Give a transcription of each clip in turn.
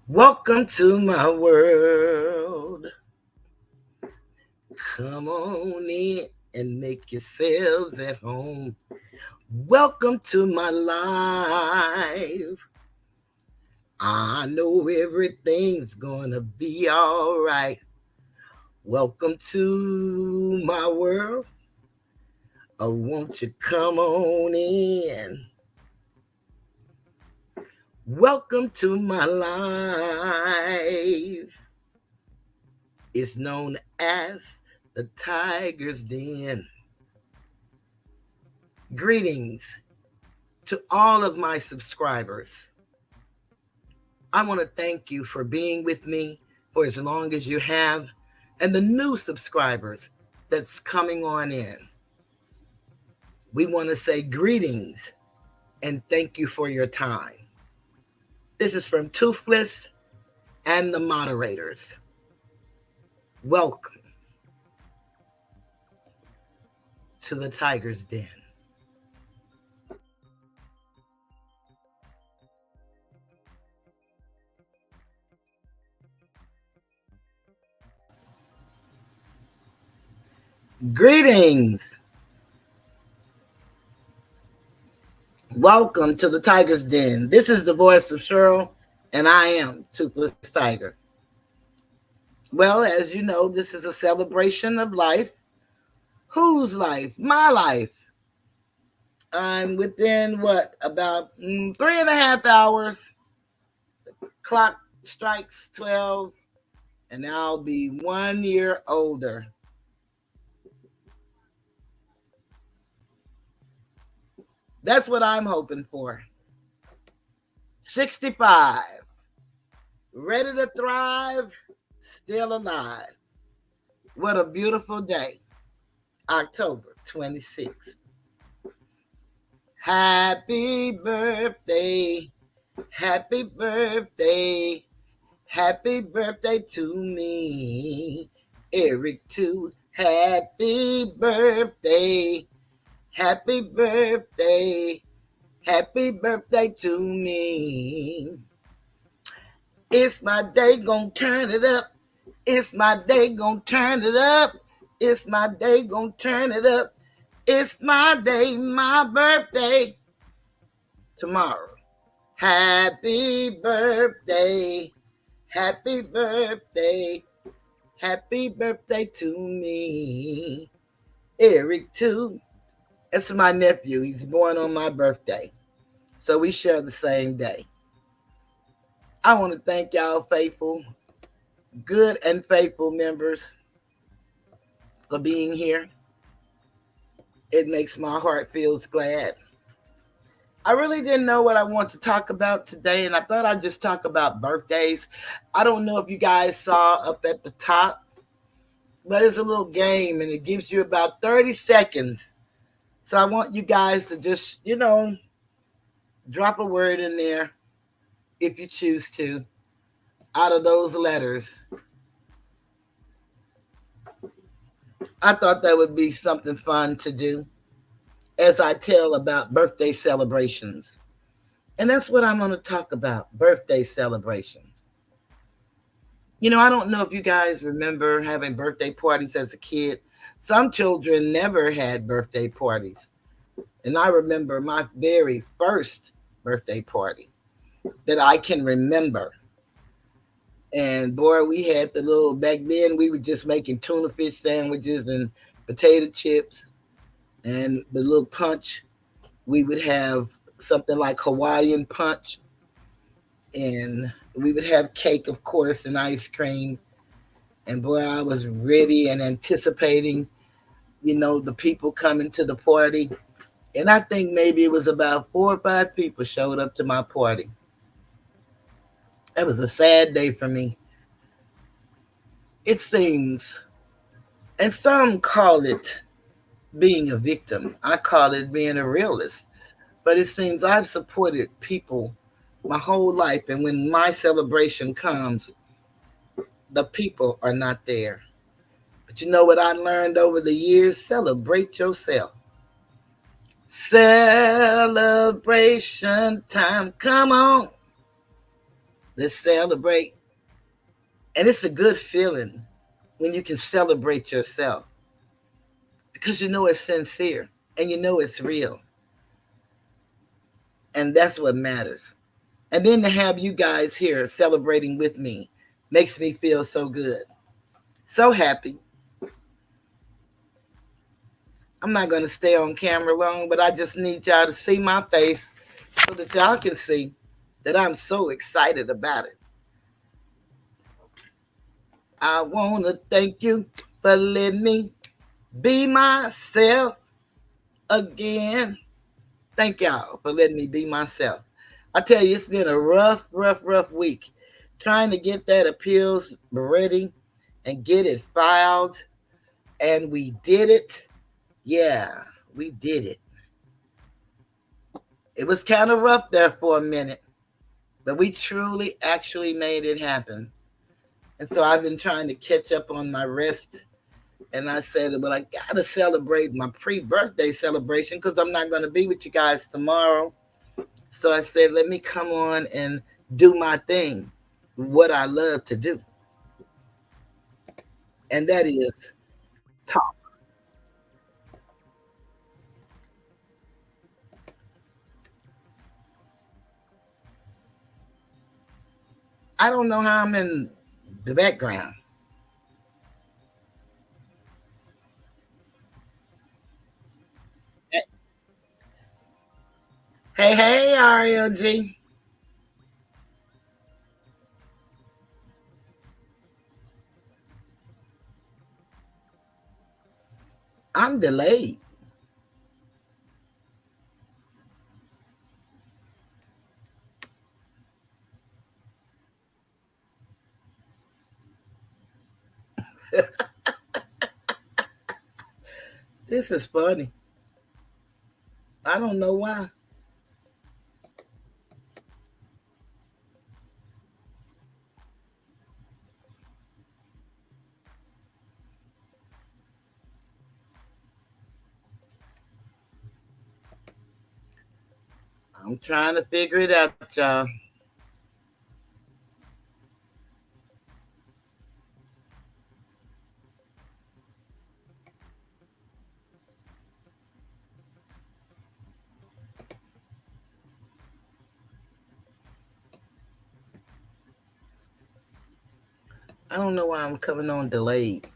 Welcome to my world. Come on in and make yourselves at home. Welcome to my life. I know everything's gonna be all right. Welcome to my world. Oh, won't you come on in? Welcome to my life. It's known as the Tiger's Den. Greetings to all of my subscribers. I want to thank you for being with me for as long as you have, and the new subscribers that's coming on in. We want to say greetings and thank you for your time. This is from Toothless and the moderators. Welcome to the Tiger's Den. Greetings. Welcome to the Tiger's Den. This is the voice of Cheryl, and I am Toothless Tiger. Well, as you know, this is a celebration of life. Whose life? My life. I'm within about 3.5 hours. The clock strikes 12, and I'll be 1 year older. That's what I'm hoping for. 65. Ready to thrive, still alive. What a beautiful day. October 26th. Happy birthday. Happy birthday. Happy birthday to me. Eric too. Happy birthday. Happy birthday. Happy birthday to me. It's my day, gonna turn it up. It's my day, gonna turn it up. It's my day, gonna turn it up. It's my day, my birthday. Tomorrow. Happy birthday. Happy birthday. Happy birthday to me. Eric too. It's my nephew. He's born on my birthday. So we share the same day. I want to thank y'all faithful, good and faithful members for being here. It makes my heart feels glad. I really didn't know what I want to talk about today, and I thought I'd just talk about birthdays. I don't know if you guys saw up at the top, but it's a little game, and it gives you about 30 seconds. So I want you guys to just, drop a word in there if you choose to, out of those letters. I thought that would be something fun to do as I tell about birthday celebrations. And that's what I'm going to talk about, birthday celebrations. I don't know if you guys remember having birthday parties as a kid. Some children never had birthday parties. And I remember my very first birthday party that I can remember. And boy, we had back then we were just making tuna fish sandwiches and potato chips and the little punch. We would have something like Hawaiian punch, and we would have cake, of course, and ice cream. And boy, I was ready and anticipating, the people coming to the party. And I think maybe it was about 4 or 5 people showed up to my party. That was a sad day for me. It seems, and some call it being a victim. I call it being a realist. But it seems I've supported people my whole life, and when my celebration comes, the people are not there. But you know what I learned over the years? Celebrate yourself. Celebration time. Come on. Let's celebrate. And it's a good feeling when you can celebrate yourself because you know it's sincere and you know it's real. And that's what matters. And then to have you guys here celebrating with me makes me feel so good. So happy. I'm not going to stay on camera long, but I just need y'all to see my face so that y'all can see that I'm so excited about it. I want to thank you for letting me be myself again. Thank y'all for letting me be myself. I tell you, it's been a rough week trying to get that appeals ready and get it filed. And we did it. Yeah, we did it. It was kind of rough there for a minute, but we truly actually made it happen. And so I've been trying to catch up on my rest. And I said, well, I got to celebrate my pre-birthday celebration because I'm not going to be with you guys tomorrow. So I said, let me come on and do my thing, what I love to do. And that is talk. I don't know how I'm in the background. Hey, hey, RLG. I'm delayed. This is funny. I don't know why. I'm trying to figure it out, y'all. I don't know why I'm coming on delayed.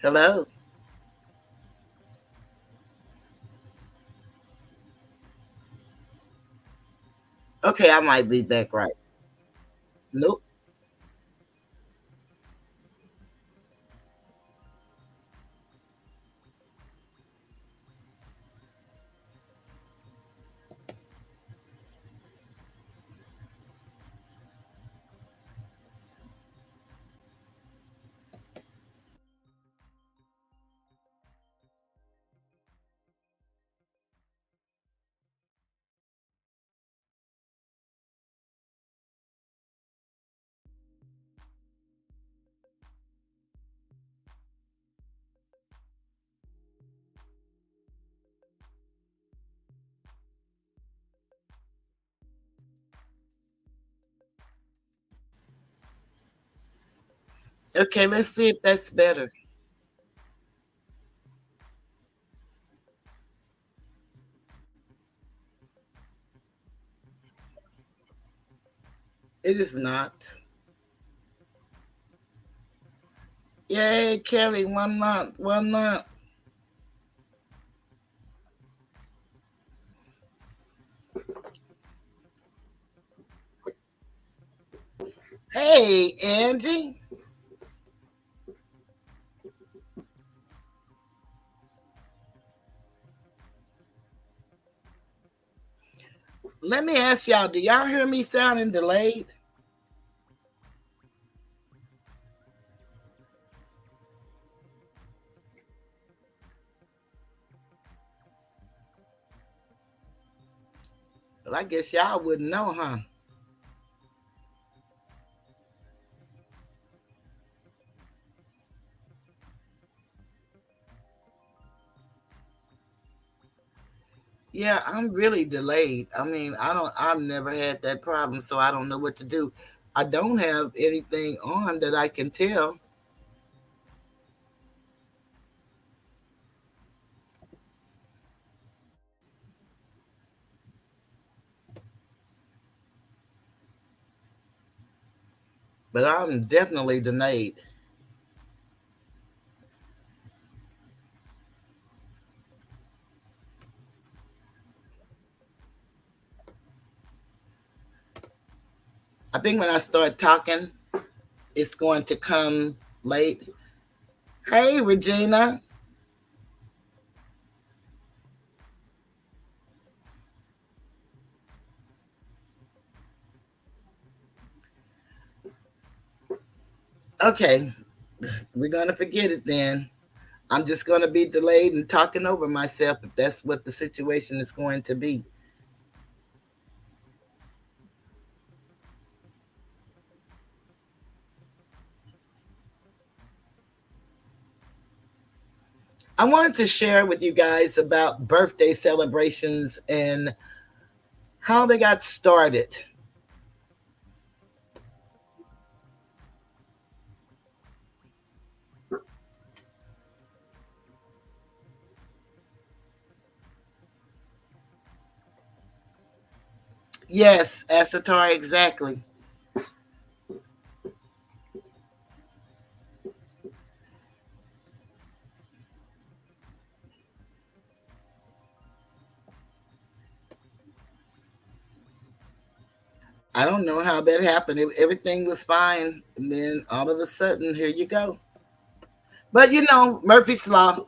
Hello? Okay, I might be back right. Nope. Okay, let's see if that's better. It is not. Yay, Kelly, 1 month, 1 month. Hey, Angie. Let me ask y'all, do y'all hear me sounding delayed? Well, I guess y'all wouldn't know, huh? Yeah, I'm really delayed. I mean, I've never had that problem, so I don't know what to do. I don't have anything on that I can tell, but I'm definitely delayed. I think when I start talking, it's going to come late. Hey, Regina. Okay, we're going to forget it then. I'm just going to be delayed and talking over myself if that's what the situation is going to be. I wanted to share with you guys about birthday celebrations and how they got started. Yes, Asatar, exactly. I don't know how that happened. Everything was fine. And then all of a sudden, here you go. But you know, Murphy's Law,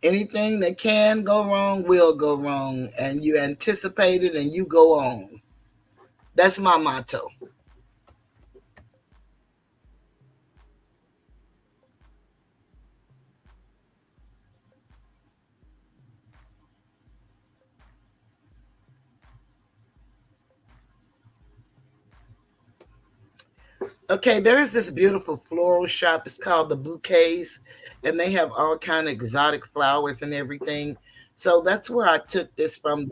anything that can go wrong will go wrong. And you anticipate it and you go on. That's my motto. Okay, there is this beautiful floral shop. It's called the Bouquets, and they have all kind of exotic flowers and everything. So that's where I took this from.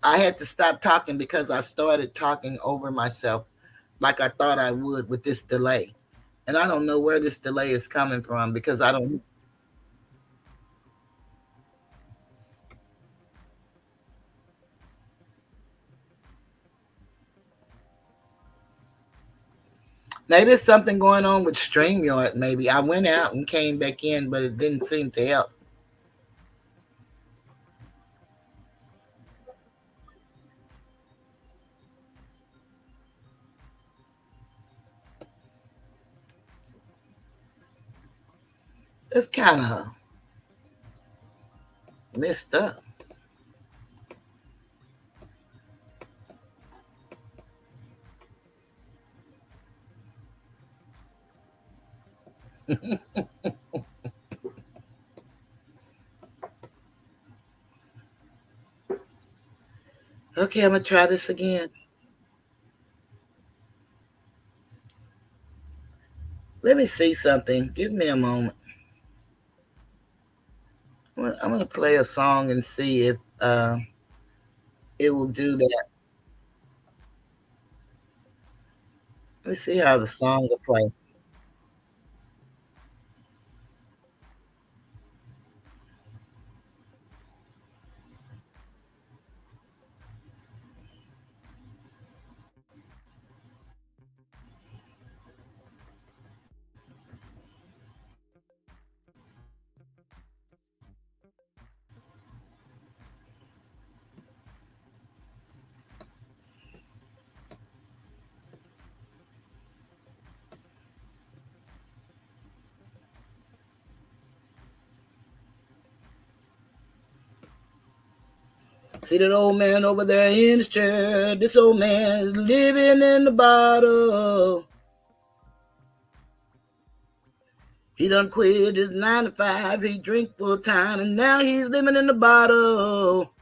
I had to stop talking because I started talking over myself like I thought I would with this delay. And I don't know where this delay is coming from because I don't. Maybe it's something going on with StreamYard. Maybe I went out and came back in, but it didn't seem to help. It's kind of messed up. Okay, I'm gonna try this again. Let me see something. Give me a moment. I'm gonna play a song and see if it will do that. Let me see how the song will play. See that old man over there in his chair? This old man is living in the bottle. He done quit his 9 to 5. He drink full time, and now he's living in the bottle.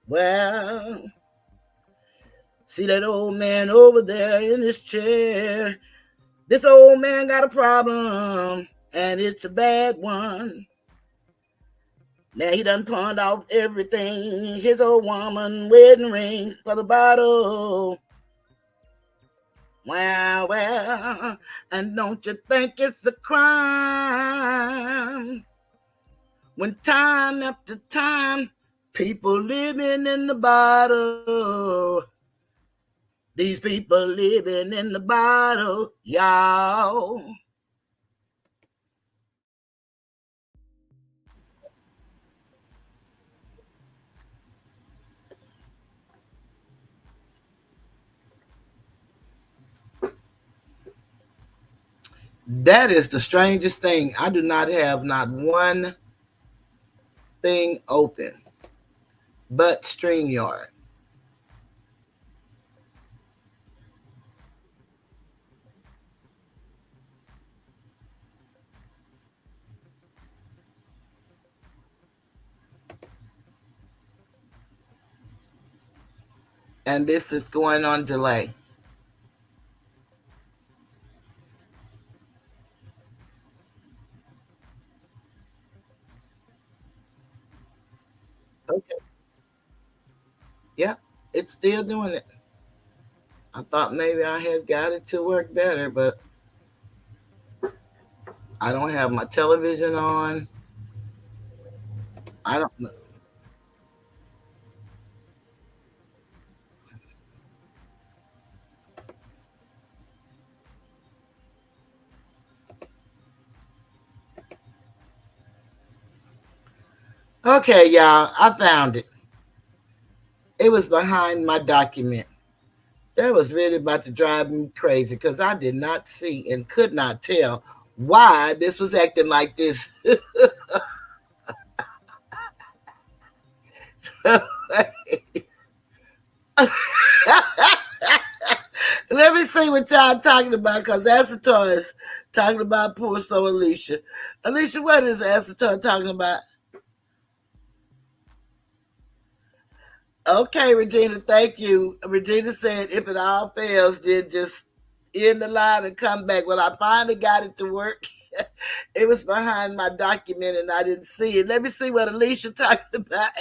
Well, see that old man over there in his chair? This old man got a problem, and it's a bad one. Now he done pawned off everything, his old woman wedding ring for the bottle. Well, and don't you think it's a crime when time after time people living in the bottle? These people living in the bottle, y'all. That is the strangest thing. I do not have not one thing open but StreamYard. And this is going on delay. Okay. Yeah, it's still doing it. I thought maybe I had got it to work better, but I don't have my television on. I don't know. Okay, y'all, I found it. It was behind my document. That was really about to drive me crazy because I did not see and could not tell why this was acting like this. Let me see what y'all talking about because Asator is talking about poor soul Alicia. Alicia, what is Asator talking about? Okay, Regina, thank you. Regina said if it all fails, then just end the live and come back. Well, I finally got it to work. It was behind my document and I didn't see it. Let me see what Alicia talking about.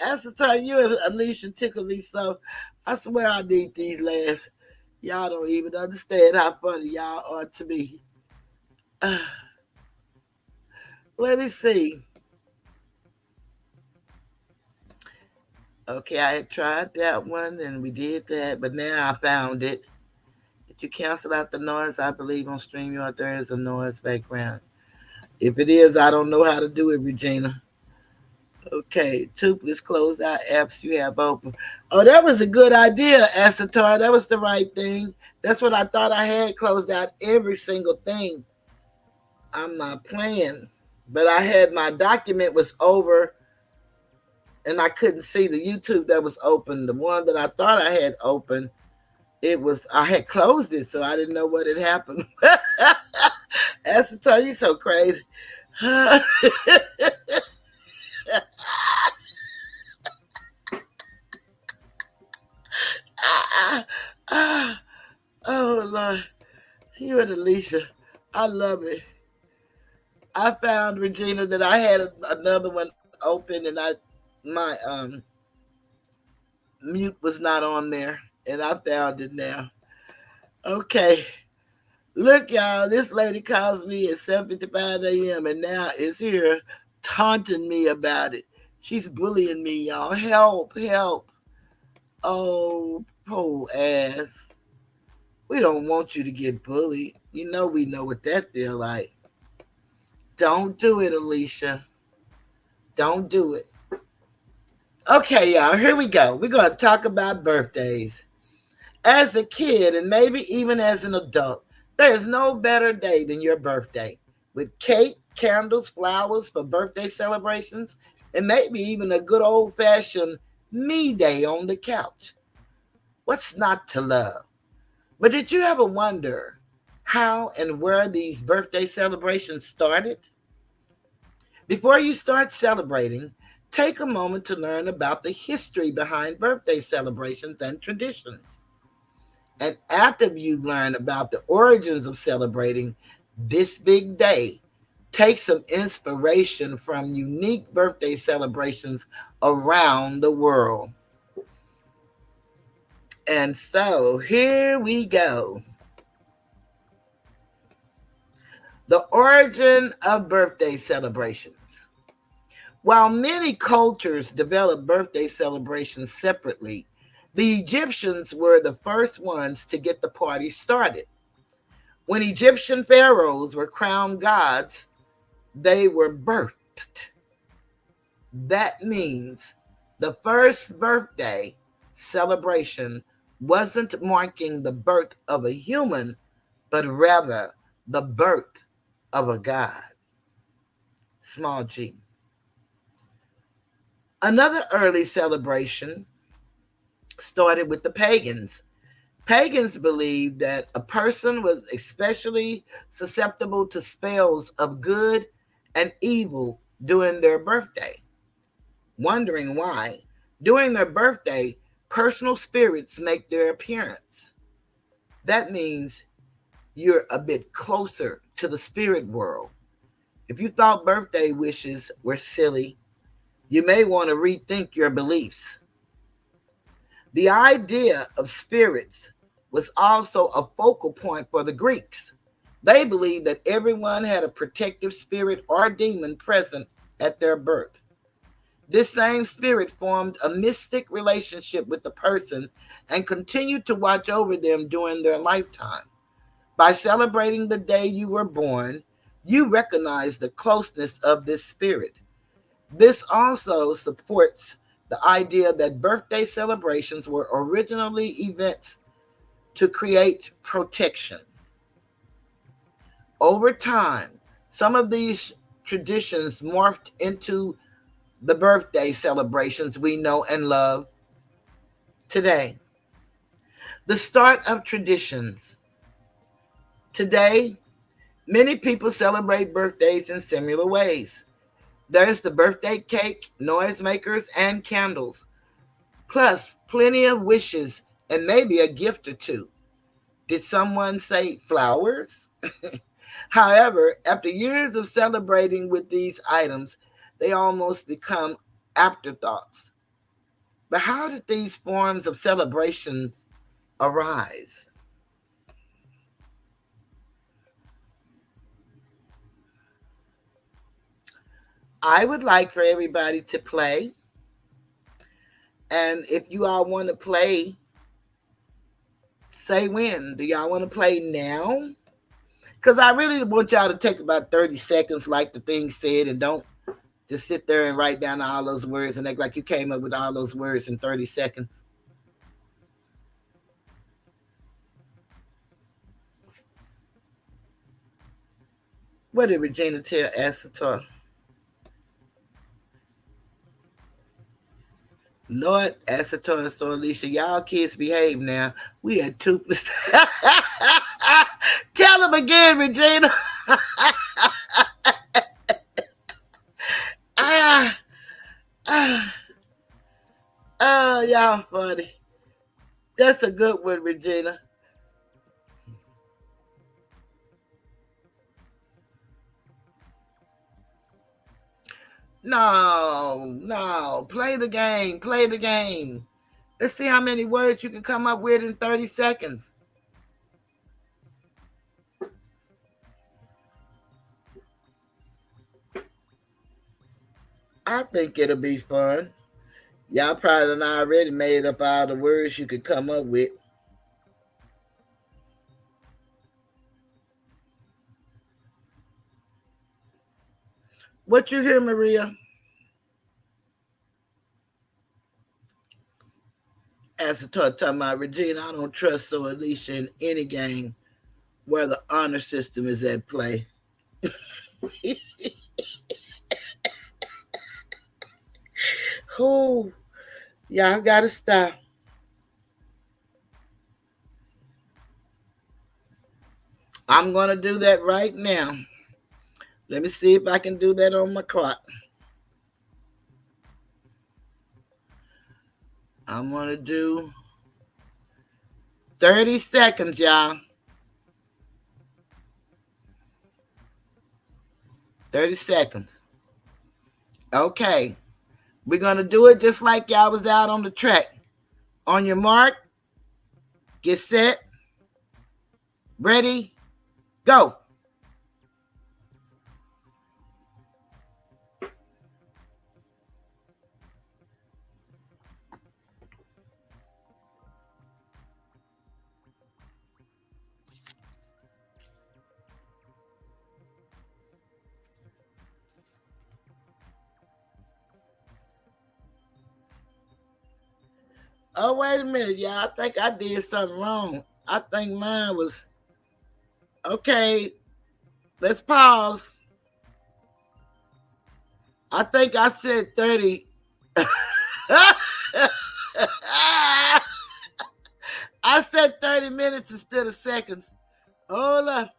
Asator, you and Alicia tickle me so. I swear I need these laughs. Y'all don't even understand how funny y'all are to me. Let me see. Okay, I had tried that one and we did that, but now I found it. Did you cancel out the noise? I believe on StreamYard there is a noise background. If it is, I don't know how to do it, Regina. Okay, Toothless close out apps you have open. Oh, that was a good idea, Asatar. That was the right thing. That's what I thought I had closed out every single thing. I'm not playing. But I had my document was over and I couldn't see the YouTube that was open. The one that I thought I had open, it was I had closed it, so I didn't know what had happened. Asatar, you so crazy. Oh Lord, you and Alicia, I love it. I found Regina that I had another one open, and I my mute was not on there, and I found it now. Okay, look, y'all, this lady calls me at 7:55 a.m. and now is here taunting me about it. She's bullying me, y'all. Help, help. Oh, poor ass. We don't want you to get bullied. You know we know what that feel like. Don't do it, Alicia. Don't do it. Okay, y'all, here we go. We're going to talk about birthdays. As a kid, and maybe even as an adult, there is no better day than your birthday. With cake, candles, flowers for birthday celebrations, and maybe even a good old fashioned me day on the couch. What's not to love? But did you ever wonder how and where these birthday celebrations started? Before you start celebrating, take a moment to learn about the history behind birthday celebrations and traditions. And after you learn about the origins of celebrating this big day, take some inspiration from unique birthday celebrations around the world. And so here we go. The origin of birthday celebrations. While many cultures developed birthday celebrations separately, the Egyptians were the first ones to get the party started. When Egyptian pharaohs were crowned gods, they were birthed. That means the first birthday celebration wasn't marking the birth of a human, but rather the birth of a god. Small g. Another early celebration started with the pagans. Pagans believed that a person was especially susceptible to spells of good and evil during their birthday. Wondering why, during their birthday, personal spirits make their appearance. That means you're a bit closer to the spirit world. If you thought birthday wishes were silly, you may want to rethink your beliefs. The idea of spirits was also a focal point for the Greeks. They believed that everyone had a protective spirit or demon present at their birth. This same spirit formed a mystic relationship with the person and continued to watch over them during their lifetime. By celebrating the day you were born, you recognize the closeness of this spirit. This also supports the idea that birthday celebrations were originally events to create protection. Over time, some of these traditions morphed into the birthday celebrations we know and love today. The start of traditions. Today, many people celebrate birthdays in similar ways. There's the birthday cake, noisemakers, and candles, plus plenty of wishes and maybe a gift or two. Did someone say flowers? However, after years of celebrating with these items, they almost become afterthoughts. But how did these forms of celebration arise? I would like for everybody to play. And if you all want to play, say when. Do y'all want to play now? Because I really want y'all to take about 30 seconds, like the thing said, and don't just sit there and write down all those words and act like you came up with all those words in 30 seconds. What did Regina tell Asator? Lord, Asator and so Alicia, y'all kids behave now. We are toothless. Tell them again, Regina. ah, ah, oh, y'all funny. That's a good one, Regina. No. Play the game. Play the game. Let's see how many words you can come up with in 30 seconds. I think it'll be fun. Y'all probably done already made up all the words you could come up with. What you hear, Maria? As I talking about Regina, I don't trust so Alicia in any game where the honor system is at play. Who? Y'all gotta stop. I'm gonna do that right now. Let me see if I can do that on my clock. I'm gonna do 30 seconds, y'all. 30 seconds. Okay. We're gonna do it just like y'all was out on the track. On your mark, get set, ready, go. Oh, wait a minute, y'all. I think I did something wrong. I think mine was okay. Let's pause. I think I said 30. I said 30 minutes instead of seconds. Hold up.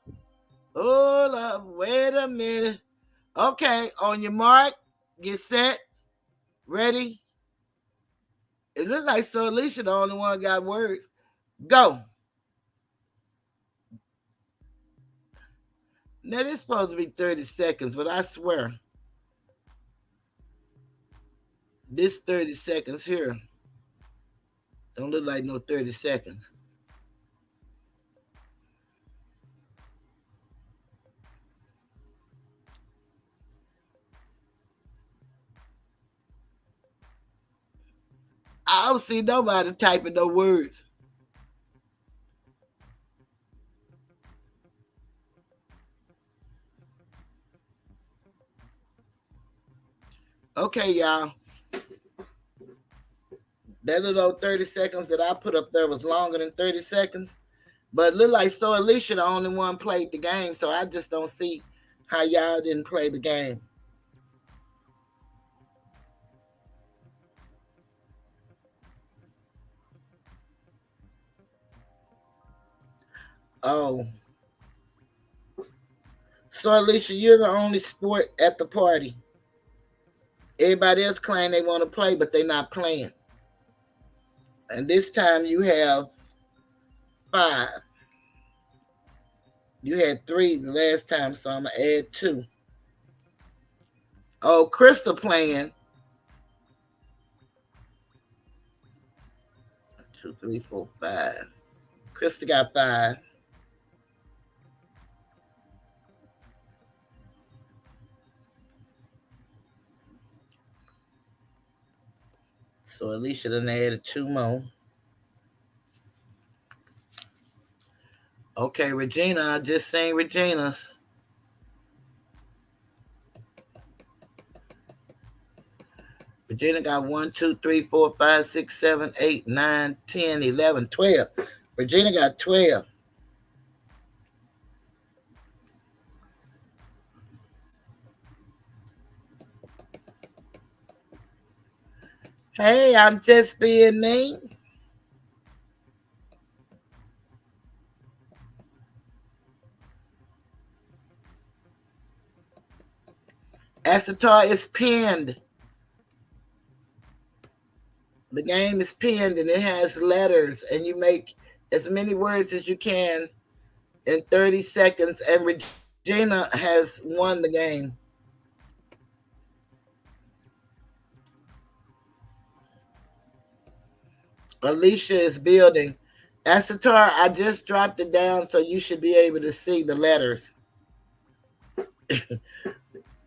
Hold up. Wait a minute. Okay, on your mark, get set, ready. It looks like So Alicia the only one got words. Go. Now this supposed to be 30 seconds, but I swear this 30 seconds here don't look like no 30 seconds. I don't see nobody typing no words. Okay, y'all. That little 30 seconds that I put up there was longer than 30 seconds. But it looked like So Alicia the only one played the game, so I just don't see how y'all didn't play the game. Oh. So Alicia, you're the only sport at the party. Everybody else claim they want to play, but they're not playing. And this time you have 5. You had 3 the last time, so I'm gonna add 2. Oh, Crystal playing. 2, 3, 4, 5. Crystal got 5. So Alicia done added 2 more. Okay, Regina, I just sang Regina's. Regina got 1, 2, 3, 4, 5, 6, 7, 8, 9, 10, 11, 12. Regina got 12. Hey, I'm just being me. Acetar is pinned. The game is pinned and it has letters, and you make as many words as you can in 30 seconds. And Regina has won the game. Alicia is building. Acetar, I just dropped it down so you should be able to see the letters.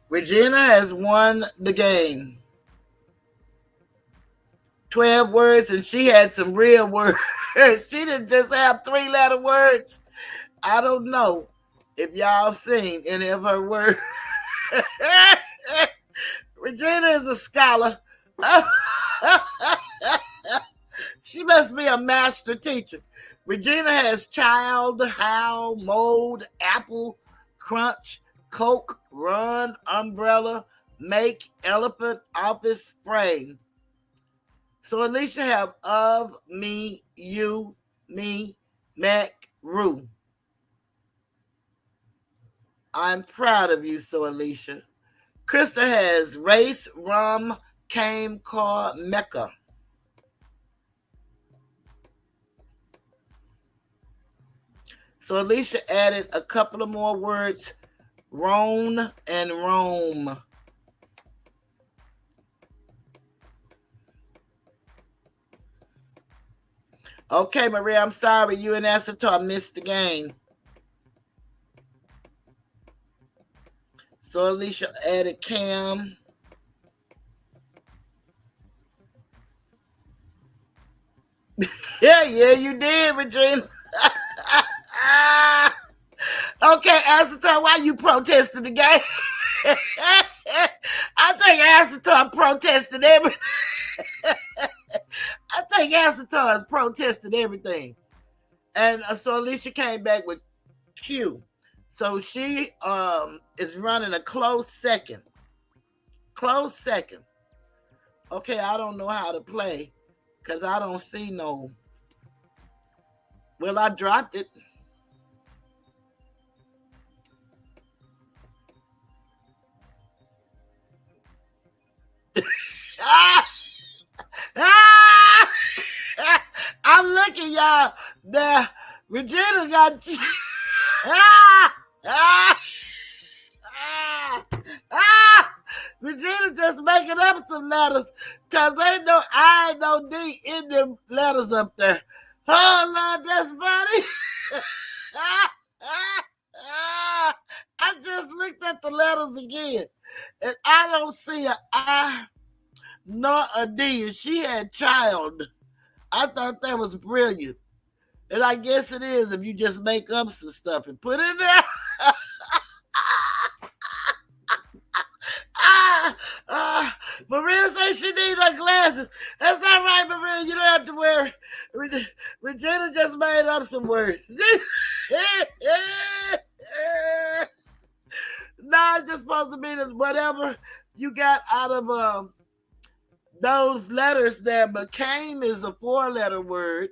Regina has won the game. 12 words, and she had some real words. She didn't just have 3-letter words. I don't know if y'all seen any of her words. Regina is a scholar. She must be a master teacher. Regina has child, howl, mold, apple, crunch, coke, run, umbrella, make, elephant, office, spray. So Alicia have of, me, you, me, Mac, Rue. I'm proud of you, so Alicia. Krista has race, rum, came, car, Mecca. So Alicia added a couple of more words, roan and Rome. Okay, Maria, I'm sorry. You and Acetar missed the game. So Alicia added Cam. Yeah, you did, Regina. Okay, Acetar, why you protesting the game? I think Acetar protested everything. I think Acetar is protesting everything. And so Alicia came back with Q. So she is running a close second. Close second. Okay, I don't know how to play because I don't see no. Well, I dropped it. I'm looking, y'all. The Regina got. Regina just making up some letters because I ain't no D in them letters up there. Oh, Lord, that's funny. I just looked at the letters again and I don't see a I nor a D. And she had child. I thought that was brilliant. And I guess it is if you just make up some stuff and put it in there. Maria says she needs her glasses. That's all right, Maria. You don't have to wear. Regina just made up some words. No, it's just supposed to be whatever you got out of those letters there. But came is a 4-letter word.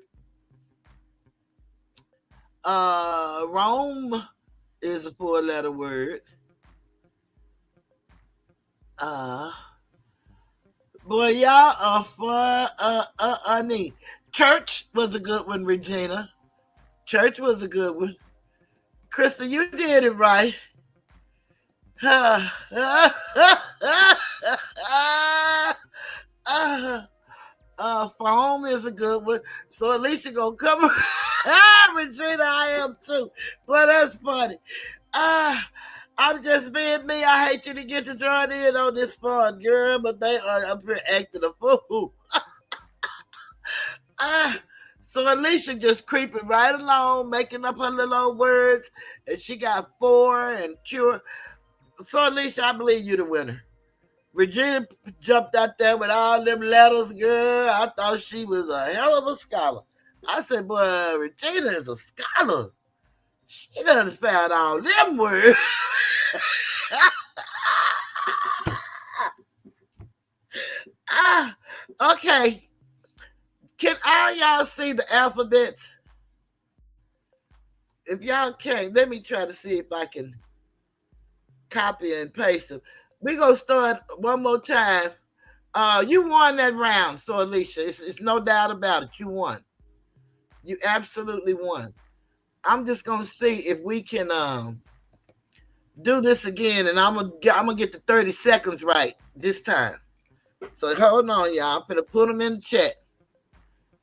Rome is a 4-letter word. Boy, y'all are funny. Church was a good one, Regina. Church was a good one. Krista, you did it right. Foam is a good one. So at least you're gonna come. Regina, I am too. But that's funny. I'm just being me. I hate you to get to join in on this fun, girl, but they are up here acting a fool. So Alicia just creeping right along, making up her little old words, and she got 4 and cure. So Alicia, I believe you the winner. Regina jumped out there with all them letters, girl. I thought she was a hell of a scholar. I said, boy, Regina is a scholar. She done found all them words. Okay. Can all y'all see the alphabets? If y'all can't, let me try to see if I can copy and paste them. We're going to start one more time. You won that round, so Alicia. It's no doubt about it. You won. You absolutely won. I'm just going to see if we can do this again, and I'm gonna get the 30 seconds right this time. So hold on, y'all. I'm gonna put them in the chat.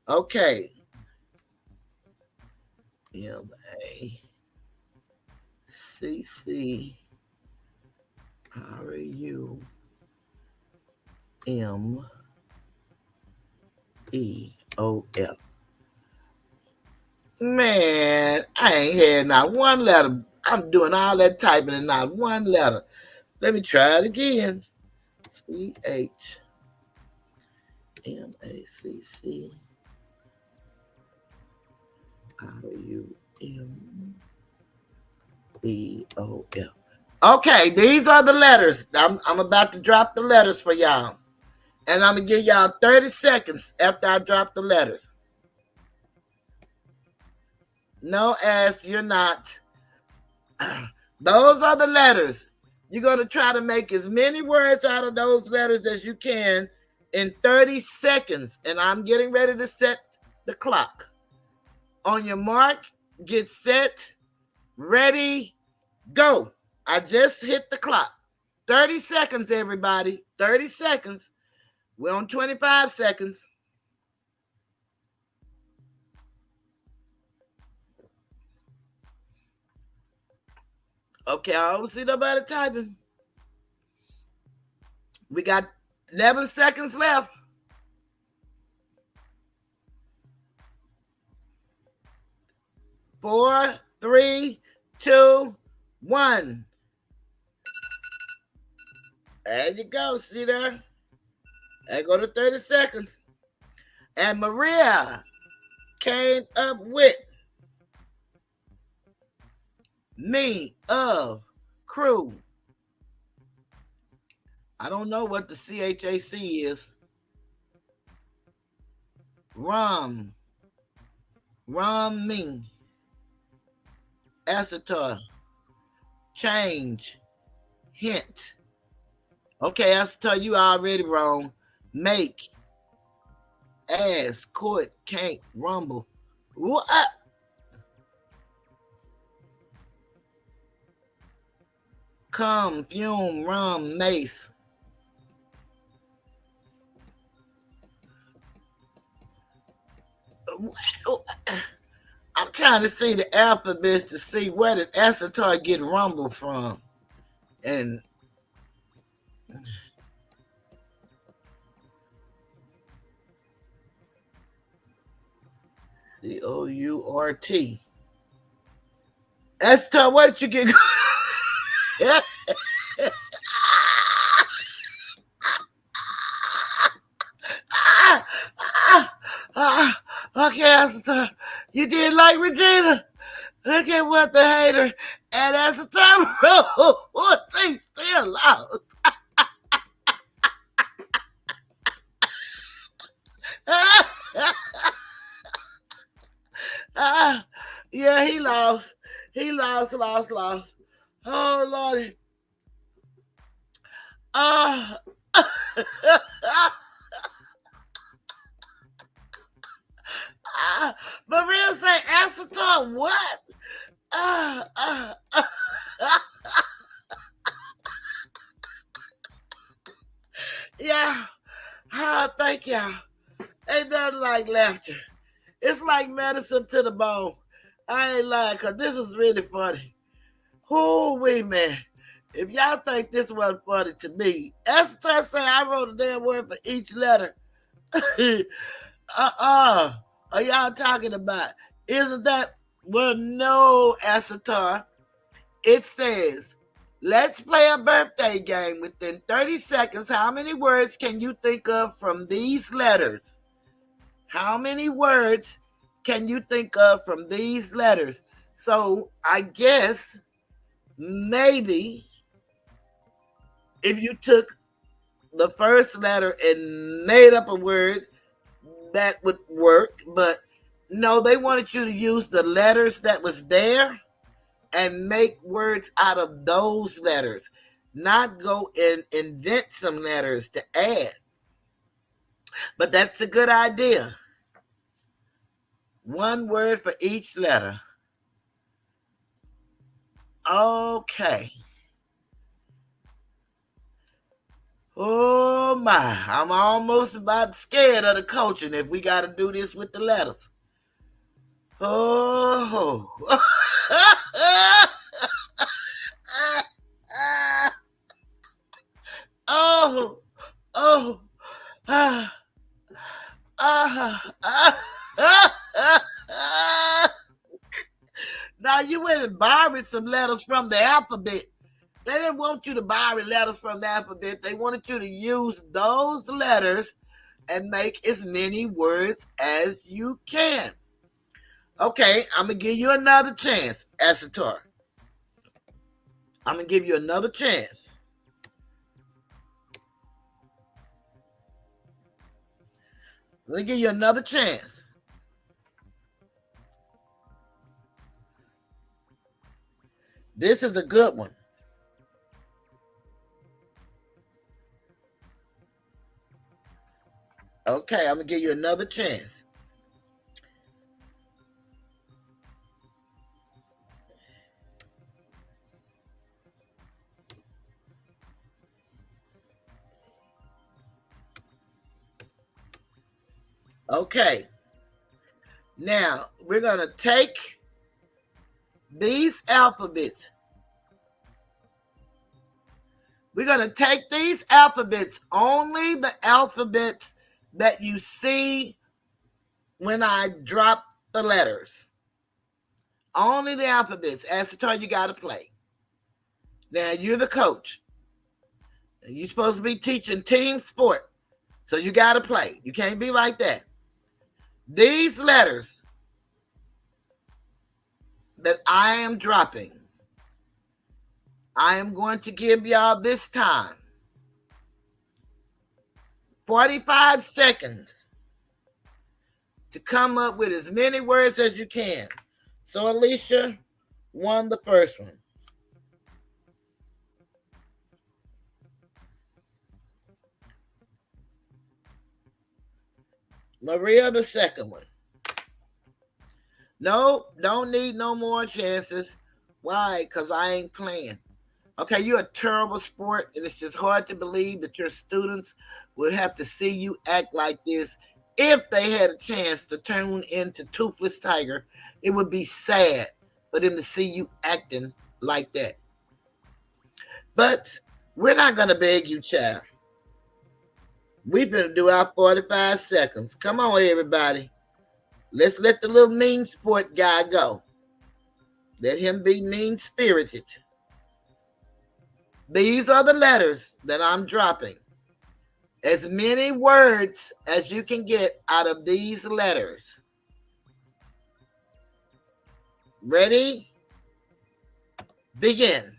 Okay. MACCRUMEOF. Man, I ain't had not one letter. I'm doing all that typing and not one letter. Let me try it again. CHMACCRUMEOF. Okay, these are the letters. I'm about to drop the letters for y'all. And I'm going to give y'all 30 seconds after I drop the letters. No, S, you're not. Those are the letters. You're going to try to make as many words out of those letters as you can in 30 seconds. And I'm getting ready to set the clock. On your mark, get set, ready, go. I just hit the clock. 30 seconds, everybody. 30 seconds. We're on 25 seconds. Okay, I don't see nobody typing. We got 11 seconds left. 4, 3, 2, 1. There you go. See there? There go to 30 seconds. And Maria came up with me of crew. I don't know what the CHAC is. Rum me. Acetor. Change. Hint. Okay, Acetor, you already wrong. Make. Ass. Court. Can't. Rumble. What? Come. Fume. Rum. Mace. I'm trying to see the alphabets to see where did acetar get rumble from. And COURT. Acetar, where did you get? Okay, Acetar, you did like Regina. Look at what the hater and Acetar wrote. She still lost. Yeah, he lost. He lost. Oh, Lordy. Maria say acetar, what? Yeah. Thank y'all. Ain't nothing like laughter. It's like medicine to the bone. I ain't lying, because this is really funny. Whoo-wee, man. If y'all think this wasn't funny to me, Esther say I wrote a damn word for each letter. Are y'all talking about? Isn't that? Well, no, Esther. It says, let's play a birthday game. Within 30 seconds, how many words can you think of from these letters? How many words can you think of from these letters? So I guess maybe if you took the first letter and made up a word, that would work. But no, they wanted you to use the letters that was there and make words out of those letters, not go and invent some letters to add. But that's a good idea. One word for each letter. Okay. Oh my, I'm almost about scared of the coaching if we got to do this with the letters. Oh. Oh. Oh. Now you went and borrowed some letters from the alphabet. They didn't want you to borrow letters from the alphabet. They wanted you to use those letters and make as many words as you can. Okay, I'm going to give you another chance, Acetar. I'm going to give you another chance. Let me give you another chance. This is a good one. Okay, I'm going to give you another chance. Okay. Now, we're going to take these alphabets. We're going to take these alphabets, only the alphabets that you see when I drop the letters. Only the alphabets. As the turn, you got to play. Now, you're the coach. You're supposed to be teaching team sport. So you got to play. You can't be like that. These letters that I am dropping, I am going to give y'all this time 45 seconds to come up with as many words as you can. So Alicia won the first one. Maria, the second one. No, don't need no more chances. Why? Because I ain't playing. Okay, you're a terrible sport, and it's just hard to believe that your students would have to see you act like this. If they had a chance to turn into Toothless Tiger, it would be sad for them to see you acting like that. But we're not going to beg you, child. We're going to do our 45 seconds. Come on, everybody. Let's let the little mean sport guy go. Let him be mean-spirited. These are the letters that I'm dropping. As many words as you can get out of these letters. Ready? Begin.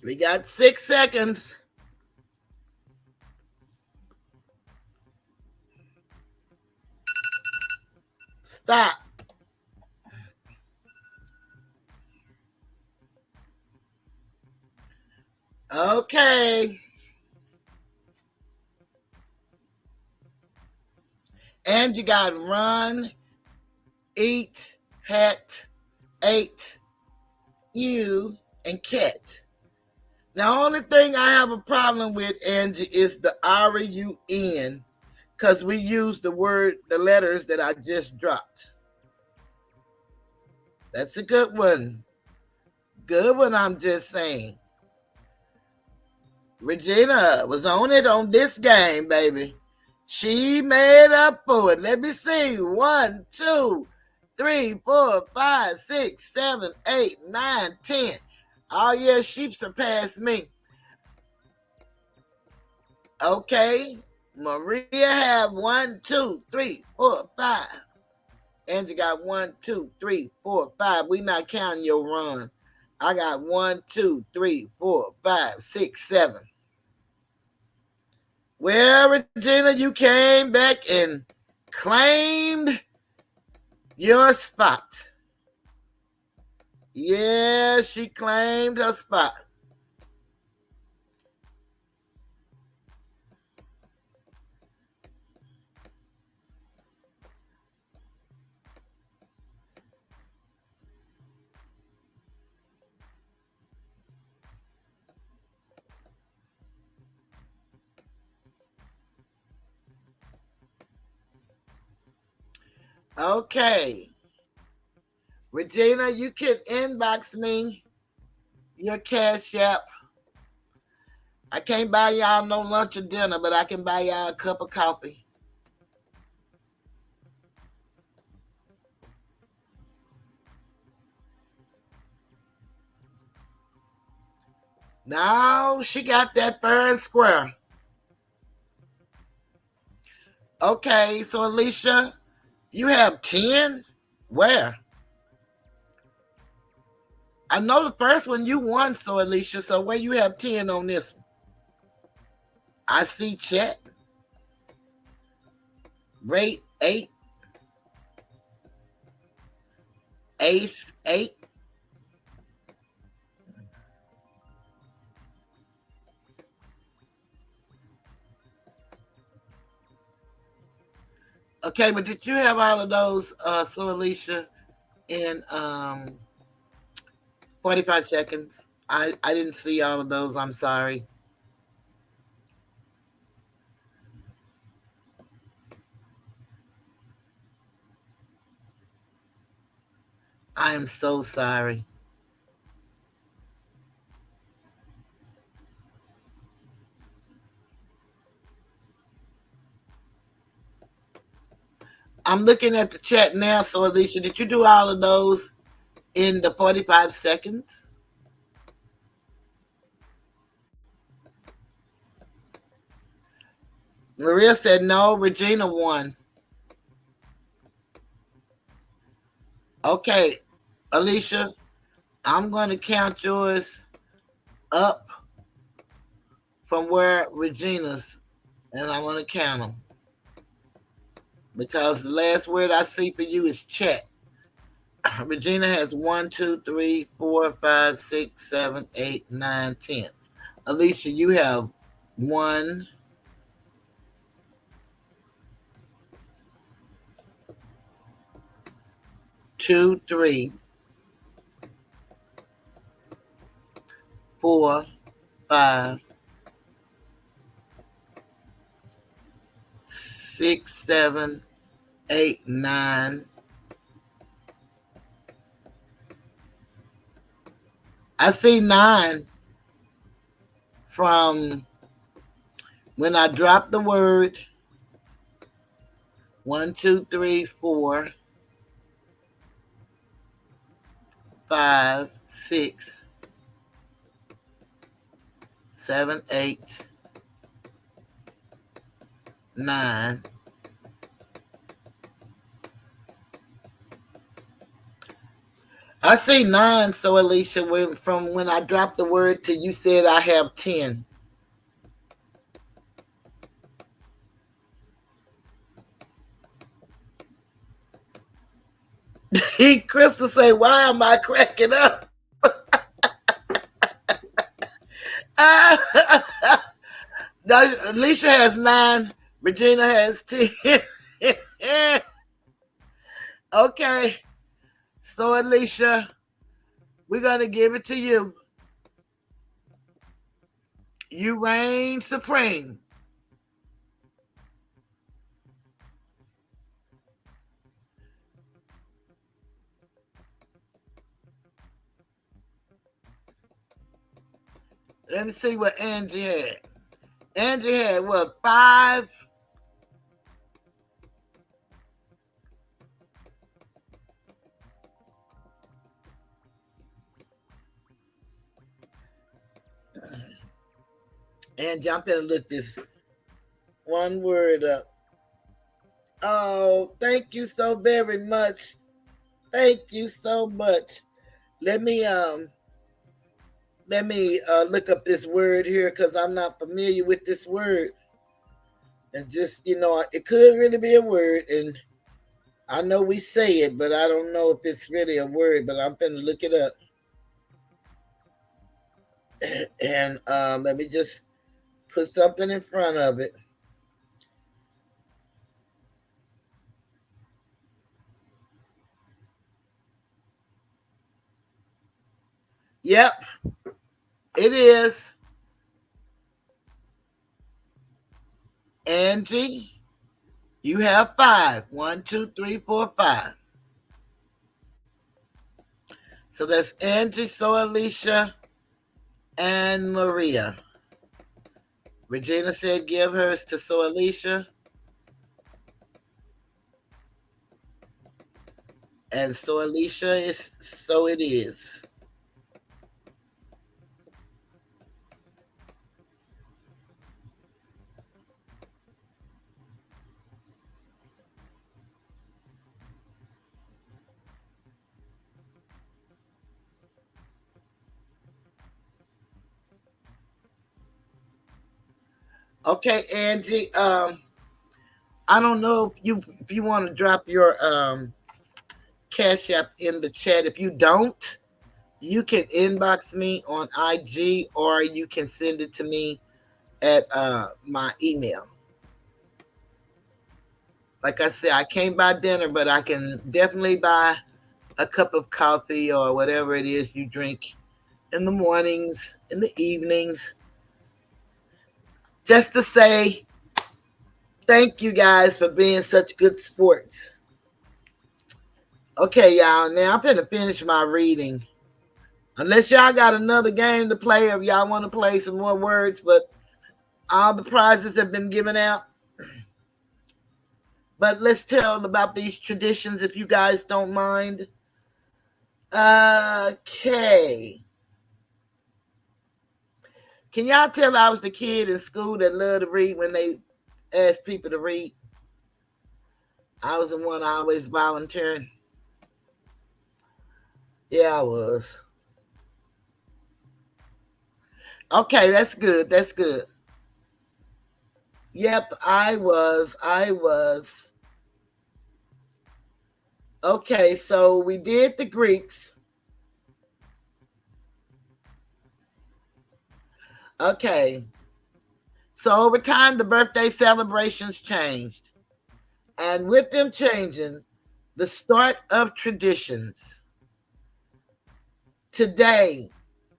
We got 6 seconds. Stop. Okay. And you got run, eat, hat, ate, you, and cat. Now, only thing I have a problem with, Angie, is the RUN, because we use the letters that I just dropped. That's a good one. Good one, I'm just saying. Regina was on it on this game, baby. She made up for it. Let me see. 1, 2, 3, 4, 5, 6, 7, 8, 9, 10. Oh, yeah, she surpassed me. Okay. Maria have 1, 2, 3, 4, 5. Angie got 1, 2, 3, 4, 5. We not counting your run. I got 1, 2, 3, 4, 5, 6, 7. Well, Regina, you came back and claimed your spot. Yeah, she claimed her spot. Okay. Regina, you can inbox me your cash app. I can't buy y'all no lunch or dinner, but I can buy y'all a cup of coffee. No, she got that fair and square. Okay, so Alicia, you have 10? Where? I know the first one you won, so Alicia, so where you have 10 on this one? I see chat. Rate 8. Ace 8. Okay, but did you have all of those, so Alicia, in 45 seconds? I didn't see all of those. I'm sorry. I am so sorry. I'm looking at the chat now. So, Alicia, did you do all of those in the 45 seconds? Maria said no. Regina won. Okay, Alicia, I'm going to count yours up from where Regina's, and I'm going to count them because the last word I see for you is chat. Regina has 1, 2, 3, 4, 5, 6, 7, 8, 9, 10. Alicia, you have 1, 2, 3, 4, 5, 6, 7, 8, 9. I see 9 from when I dropped the word. 1, 2, 3, 4, 5, 6, 7, 8, 9. I see 9, so Alicia, from when I dropped the word to you said I have 10. Crystal say, why am I cracking up? Alicia has 9. Regina has 10. Okay. So, Alicia, we're going to give it to you. You reign supreme. Let me see what Angie had. Angie had what, 5? Angie, I'm going to look this one word up. Oh, thank you so very much. Thank you so much. Let me look up this word here because I'm not familiar with this word. And just, it could really be a word. And I know we say it, but I don't know if it's really a word. But I'm going to look it up. And let me just put something in front of it. Yep, it is. Angie, you have 5. 1, 2, 3, 4, 5. So that's Angie, So Alicia, and Maria. Regina said give hers to So Alicia. And So Alicia is so it is. Okay, Angie. I don't know if you want to drop your Cash App in the chat. If you don't, you can inbox me on IG or you can send it to me at my email. Like I said, I can't buy dinner, but I can definitely buy a cup of coffee or whatever it is you drink in the mornings, in the evenings, just to say thank you guys for being such good sports. Okay, y'all, now I'm going to finish my reading. Unless y'all got another game to play, or if y'all want to play some more words, but all the prizes have been given out. But let's tell about these traditions if you guys don't mind. Okay. Can y'all tell I was the kid in school that loved to read when they asked people to read? I was the one always volunteering. Yeah, I was. Okay, that's good. That's good. Yep, I was. I was. Okay, so we did the Greeks. Okay. So over time, the birthday celebrations changed. And with them changing, the start of traditions. Today,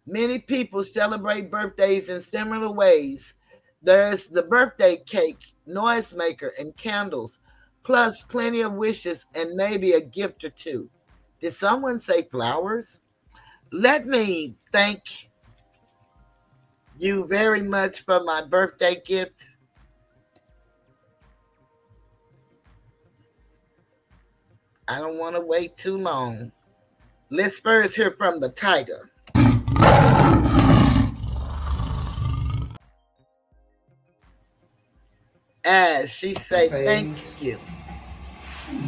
many people celebrate birthdays in similar ways. There's the birthday cake, noisemaker, and candles, plus plenty of wishes and maybe a gift or two. Did someone say flowers? Let me thank you very much for my birthday gift. I don't want to wait too long. Let's first hear from the tiger. As she say, thank you.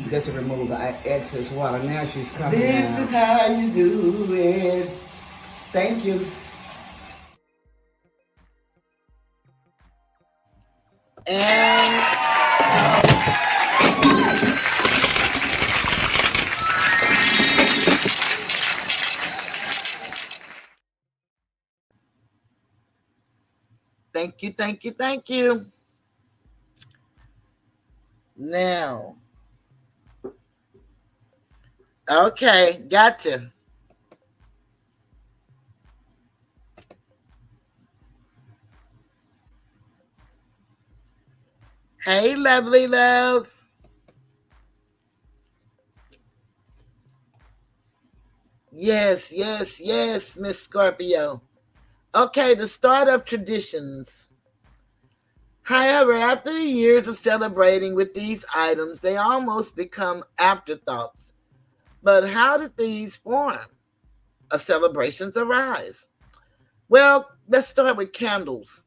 Just to remove the excess water. Now she's coming This out. is how you do it. Thank you. And thank you, thank you, thank you. Now, okay, gotcha. Hey, lovely love. Yes, yes, yes, Miss Scorpio. Okay, the start of traditions. However, after years of celebrating with these items, they almost become afterthoughts. But how did these form of celebrations arise? Well, let's start with candles.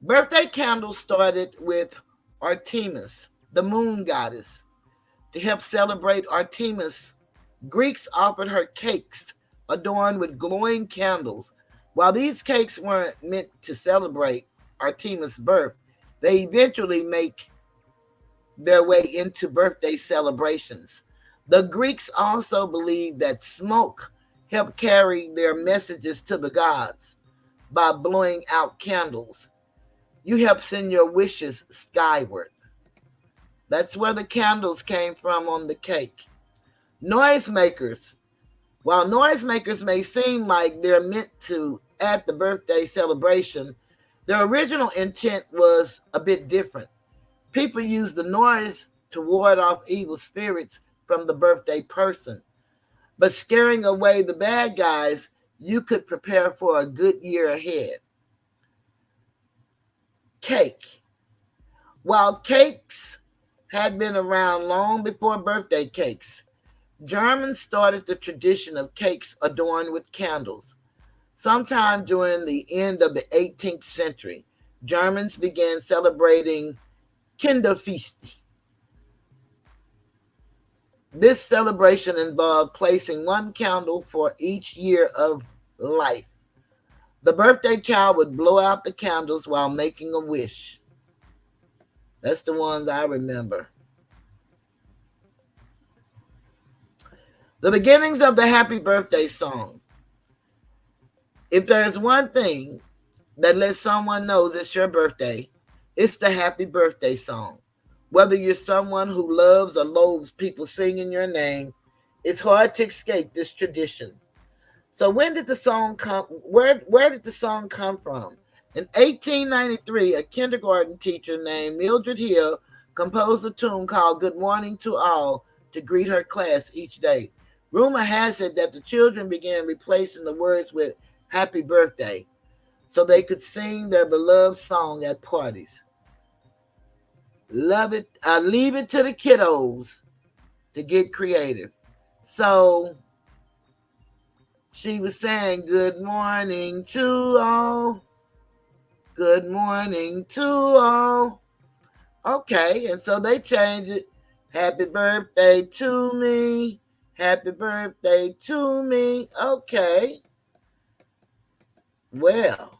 Birthday candles started with Artemis, the moon goddess. To help celebrate Artemis, Greeks offered her cakes adorned with glowing candles. While these cakes weren't meant to celebrate Artemis' birth, they eventually make their way into birthday celebrations. The Greeks also believed that smoke helped carry their messages to the gods by blowing out candles. You help send your wishes skyward. That's where the candles came from on the cake. Noisemakers. While noisemakers may seem like they're meant to at the birthday celebration, their original intent was a bit different. People used the noise to ward off evil spirits from the birthday person. But scaring away the bad guys, you could prepare for a good year ahead. Cake. While cakes had been around long before birthday cakes, Germans started the tradition of cakes adorned with candles. Sometime during the end of the 18th century, Germans began celebrating Kinderfest. This celebration involved placing one candle for each year of life. The birthday child would blow out the candles while making a wish. That's the ones I remember. The beginnings of the happy birthday song. If there's one thing that lets someone knows it's your birthday, it's the happy birthday song. Whether you're someone who loves or loathes people singing your name, it's hard to escape this tradition. So when did the song come? Where did the song come from? In 1893, a kindergarten teacher named Mildred Hill composed a tune called "Good Morning to All" to greet her class each day. Rumor has it that the children began replacing the words with "Happy Birthday" so they could sing their beloved song at parties. Love it. I leave it to the kiddos to get creative. So she was saying, "Good morning to all. Good morning to all." Okay, and so they changed it. "Happy birthday to me. Happy birthday to me." Okay, well,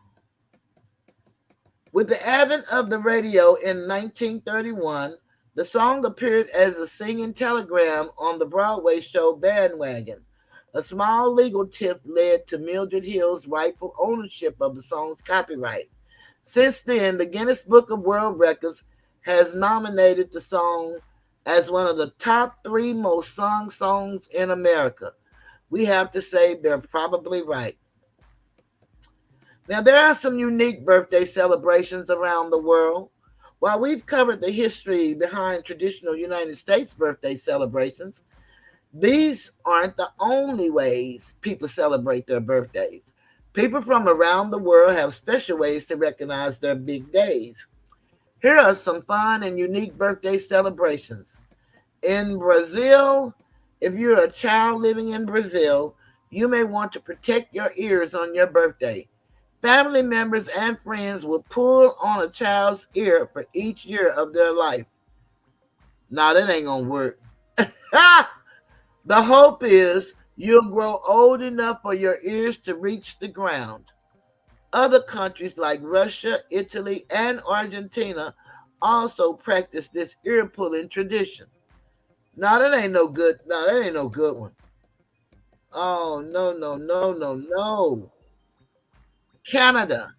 with the advent of the radio in 1931, the song appeared as a singing telegram on the Broadway show Bandwagon. A small legal tip led to Mildred Hill's rightful ownership of the song's copyright. Since then, the Guinness Book of World Records has nominated the song as one of the top three most sung songs in America. We have to say they're probably right. Now, there are some unique birthday celebrations around the world. While we've covered the history behind traditional United States birthday celebrations, these aren't the only ways people celebrate their birthdays. People from around the world have special ways to recognize their big days. Here are some fun and unique birthday celebrations. In Brazil, if you're a child living in Brazil, you may want to protect your ears on your birthday. Family members and friends will pull on a child's ear for each year of their life. Nah, that ain't gonna work. The hope is you'll grow old enough for your ears to reach the ground. Other countries like Russia, Italy, and Argentina also practice this ear pulling tradition. Now that ain't no good. No, that ain't no good one. Oh no, no, no, no, no. Canada.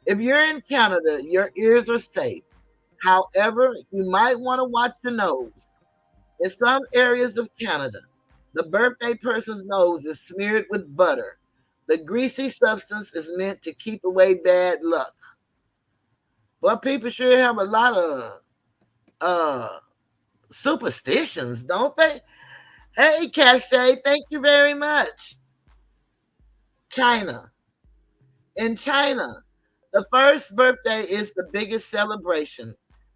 If you're in Canada, your ears are safe. However, you might want to watch your nose. In some areas of Canada, the birthday person's nose is smeared with butter. The greasy substance is meant to keep away bad luck. But people sure have a lot of uh superstitions, don't they? Hey, Catchy, thank you very much. China. In China, the first birthday is the biggest celebration.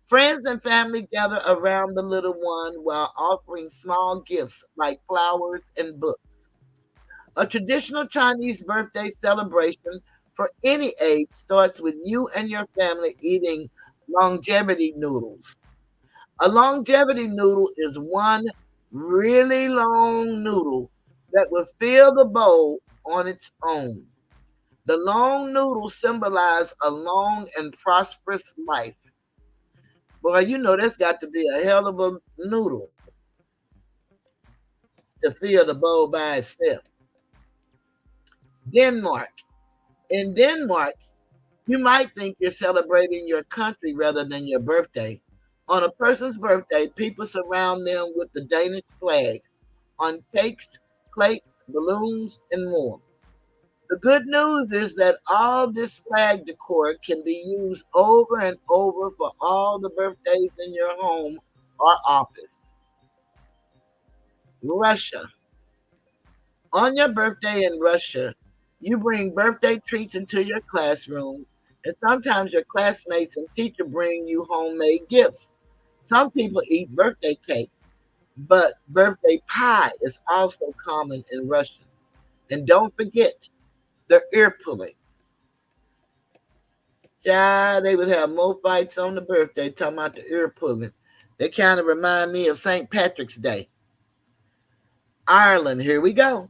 Friends and family gather around the little one while offering small gifts like flowers and books. A traditional Chinese birthday celebration for any age starts with you and your family eating longevity noodles. A longevity noodle is one really long noodle that will fill the bowl on its own. The long noodle symbolizes a long and prosperous life. Boy, you know that's got to be a hell of a noodle to fill the bowl by itself. Denmark. In Denmark, you might think you're celebrating your country rather than your birthday. On a person's birthday, people surround them with the Danish flag on cakes, plates, balloons, and more. The good news is that all this flag decor can be used over and over for all the birthdays in your home or office. Russia. On your birthday in Russia, you bring birthday treats into your classroom, and sometimes your classmates and teacher bring you homemade gifts. Some people eat birthday cake, but birthday pie is also common in Russia. And don't forget the ear pulling. Yeah, they would have more fights on the birthday talking about the ear pulling. They kind of remind me of St. Patrick's Day. Ireland, here we go.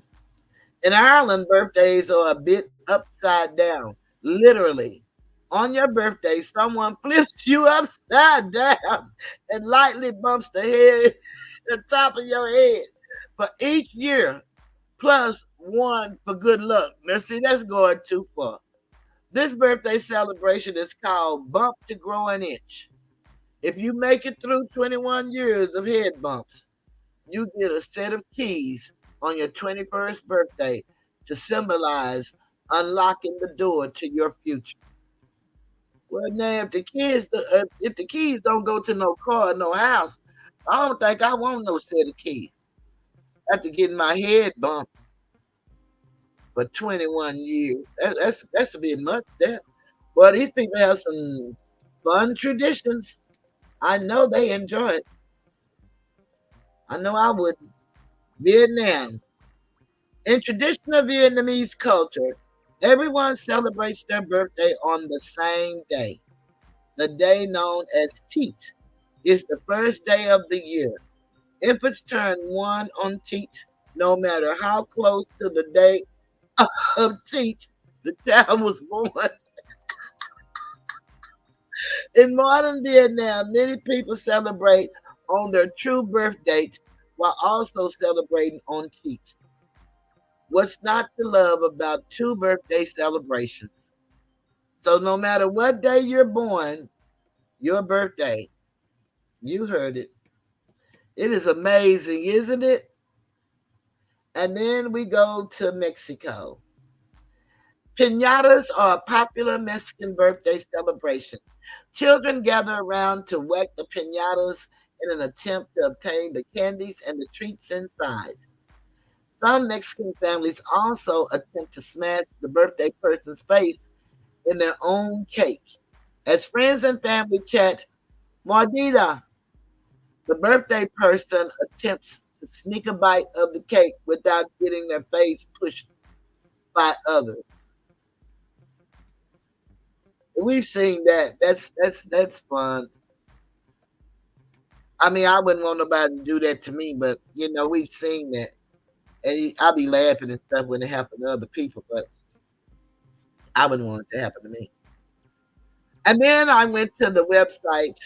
In Ireland, birthdays are a bit upside down. Literally. On your birthday, someone flips you upside down and lightly bumps the top of your head for each year, plus one for good luck. Now, see, that's going too far. This birthday celebration is called Bump to Grow an Inch. If you make it through 21 years of head bumps, you get a set of keys on your 21st birthday to symbolize unlocking the door to your future. Well, now, if the keys don't go to no car, no house, I don't think I want no set of keys. After getting my head bumped for 21 years, that's a bit much there. Well, these people have some fun traditions. I know they enjoy it. I know I would. Vietnam. In traditional Vietnamese culture, everyone celebrates their birthday on the same day. The day known as Teet is the first day of the year. Infants turn one on Teet, no matter how close to the day of Teet the child was born. In modern Vietnam, many people celebrate on their true birth date while also celebrating on Teet. What's not to love about two birthday celebrations? So, no matter what day you're born, your birthday, you heard it. It is amazing, isn't it? And then we go to Mexico. Piñatas are a popular Mexican birthday celebration. Children gather around to whack the piñatas in an attempt to obtain the candies and the treats inside. Some Mexican families also attempt to smash the birthday person's face in their own cake. As friends and family chat, Mordida, the birthday person attempts to sneak a bite of the cake without getting their face pushed by others. We've seen that. That's fun. I mean, I wouldn't want nobody to do that to me, but we've seen that, and I'll be laughing and stuff when it happens to other people, but I wouldn't want it to happen to me. And then I went to the website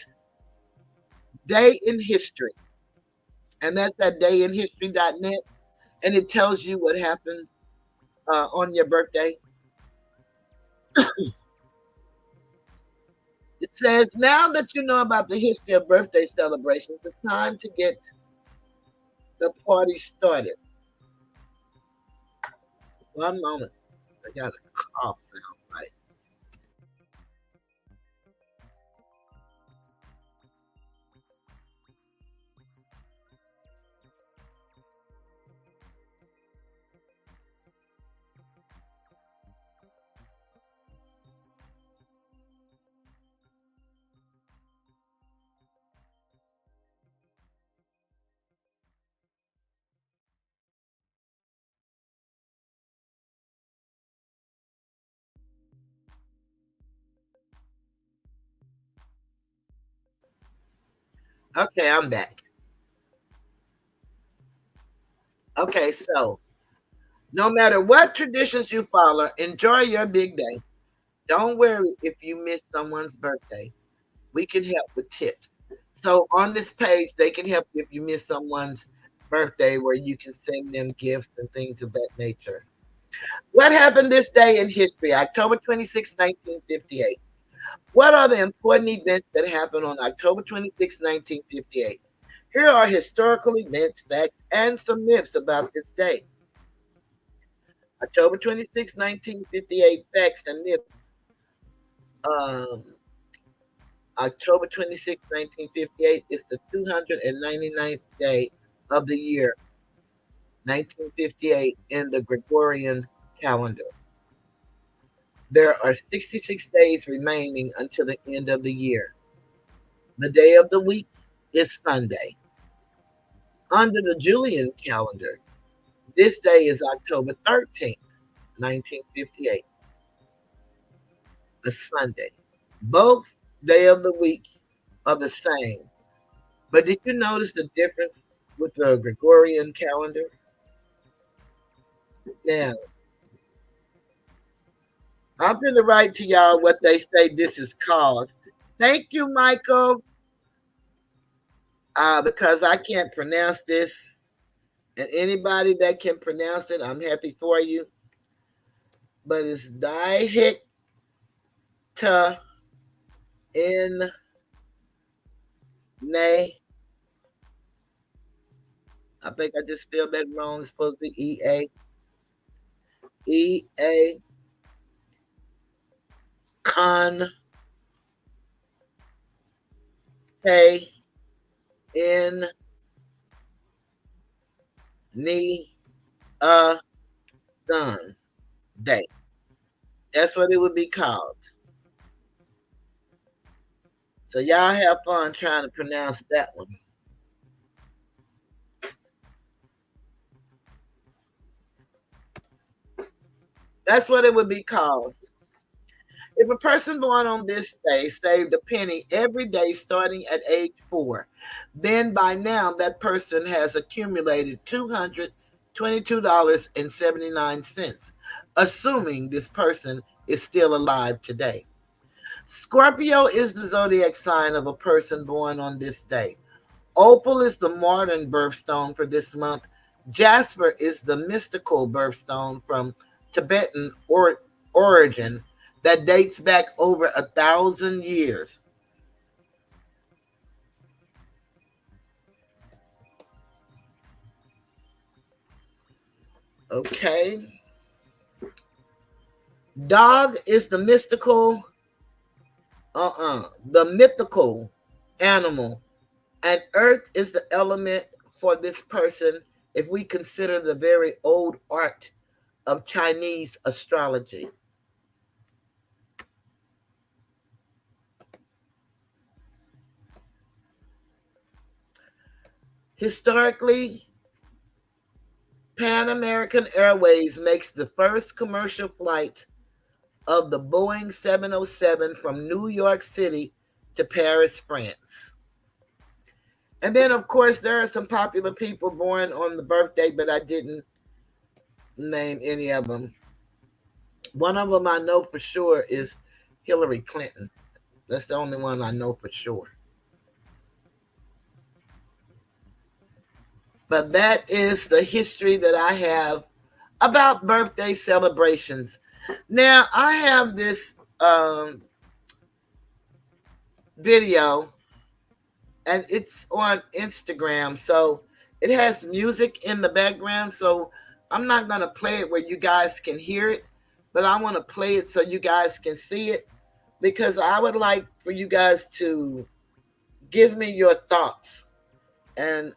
Day in History, and that's at dayinhistory.net, and it tells you what happened on your birthday. It says, now that you know about the history of birthday celebrations, it's time to get the party started. One moment. I got a cough sound right. Okay, I'm back. Okay, so no matter what traditions you follow, enjoy your big day. Don't worry if you miss someone's birthday. We can help with tips. So on this page, they can help you if you miss someone's birthday, where you can send them gifts and things of that nature. What happened this day in history, October 26, 1958? What are the important events that happened on October 26, 1958? Here are historical events, facts, and some myths about this day. October 26, 1958, facts and myths. Um, October 26, 1958 is the 299th day of the year. 1958 in the Gregorian calendar. There are 66 days remaining until the end of the year. The day of the week is Sunday. Under the Julian calendar, this day is October 13th, 1958, a Sunday. Both day of the week are the same. But did you notice the difference with the Gregorian calendar? Now, I'm going to write to y'all what they say this is called. Thank you, Michael, because I can't pronounce this. And anybody that can pronounce it, I'm happy for you. But it's dihecta in nay. I think I just spelled that wrong. It's supposed to be E A con K N ni done day. That's what it would be called. So y'all have fun trying to pronounce that one. That's what it would be called. If a person born on this day saved a penny every day starting at age 4, then by now that person has accumulated $222.79, assuming this person is still alive today. Scorpio is the zodiac sign of a person born on this day. Opal is the modern birthstone for this month. Jasper is the mystical birthstone from Tibetan origin that dates back over 1,000 years. Okay. Dog is the mythical animal, and earth is the element for this person if we consider the very old art of Chinese astrology. Historically, Pan American Airways makes the first commercial flight of the Boeing 707 from New York City to Paris, France. And then, of course, there are some popular people born on the birthday, but I didn't name any of them. One of them I know for sure is Hillary Clinton. That's the only one I know for sure. But that is the history that I have about birthday celebrations. Now, I have this video, and it's on Instagram. So it has music in the background. So I'm not going to play it where you guys can hear it, but I want to play it so you guys can see it, because I would like for you guys to give me your thoughts. And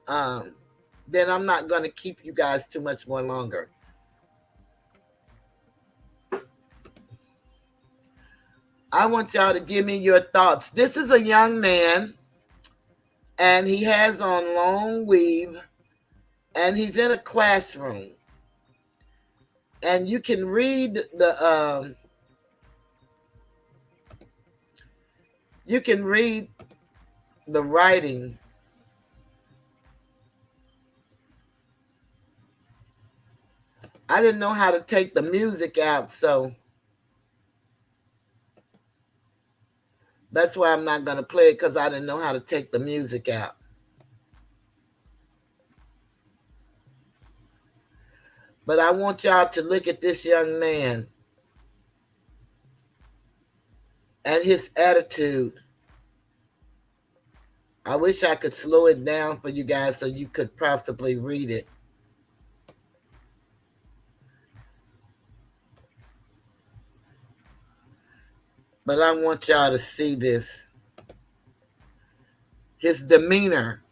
then I'm not going to keep you guys too much more longer. I want y'all to give me your thoughts. This is a young man, and he has on long weave, and he's in a classroom. And you can read the writing. I didn't know how to take the music out, so that's why I'm not going to play it, because I didn't know how to take the music out. But I want y'all to look at this young man and his attitude. I wish I could slow it down for you guys so you could possibly read it. But I want y'all to see this. His demeanor.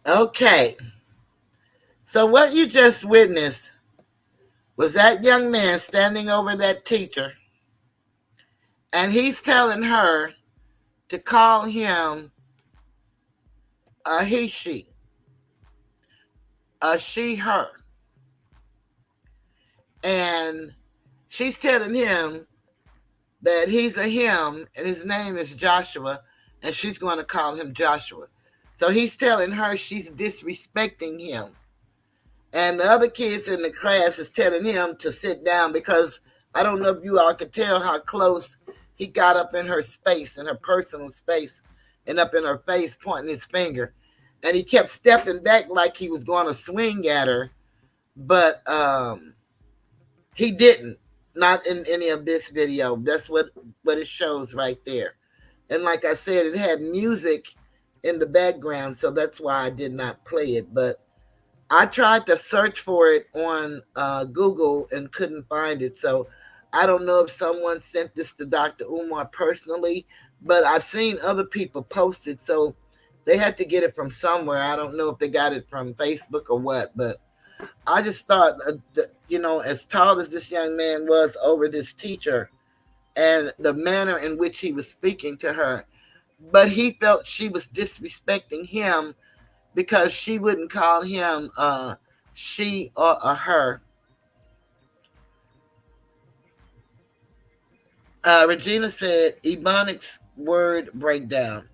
Okay. So what you just witnessed was that young man standing over that teacher, and he's telling her to call him a he, a she, her. And she's telling him that he's a him and his name is Joshua, and she's going to call him Joshua. So he's telling her she's disrespecting him. And the other kids in the class is telling him to sit down, because I don't know if you all could tell how close he got up in her space, in her personal space, and up in her face, pointing his finger. And he kept stepping back like he was going to swing at her, but he didn't. Not in any of this video. That's what it shows right there. And like I said, it had music in the background, so that's why I did not play it. But I tried to search for it on Google and couldn't find it. So I don't know if someone sent this to Dr. Umar personally, but I've seen other people post it. So they had to get it from somewhere. I don't know if they got it from Facebook or what, but I just thought, as tall as this young man was over this teacher and the manner in which he was speaking to her, but he felt she was disrespecting him because she wouldn't call him she or a her. Regina said, Ebonics word breakdown.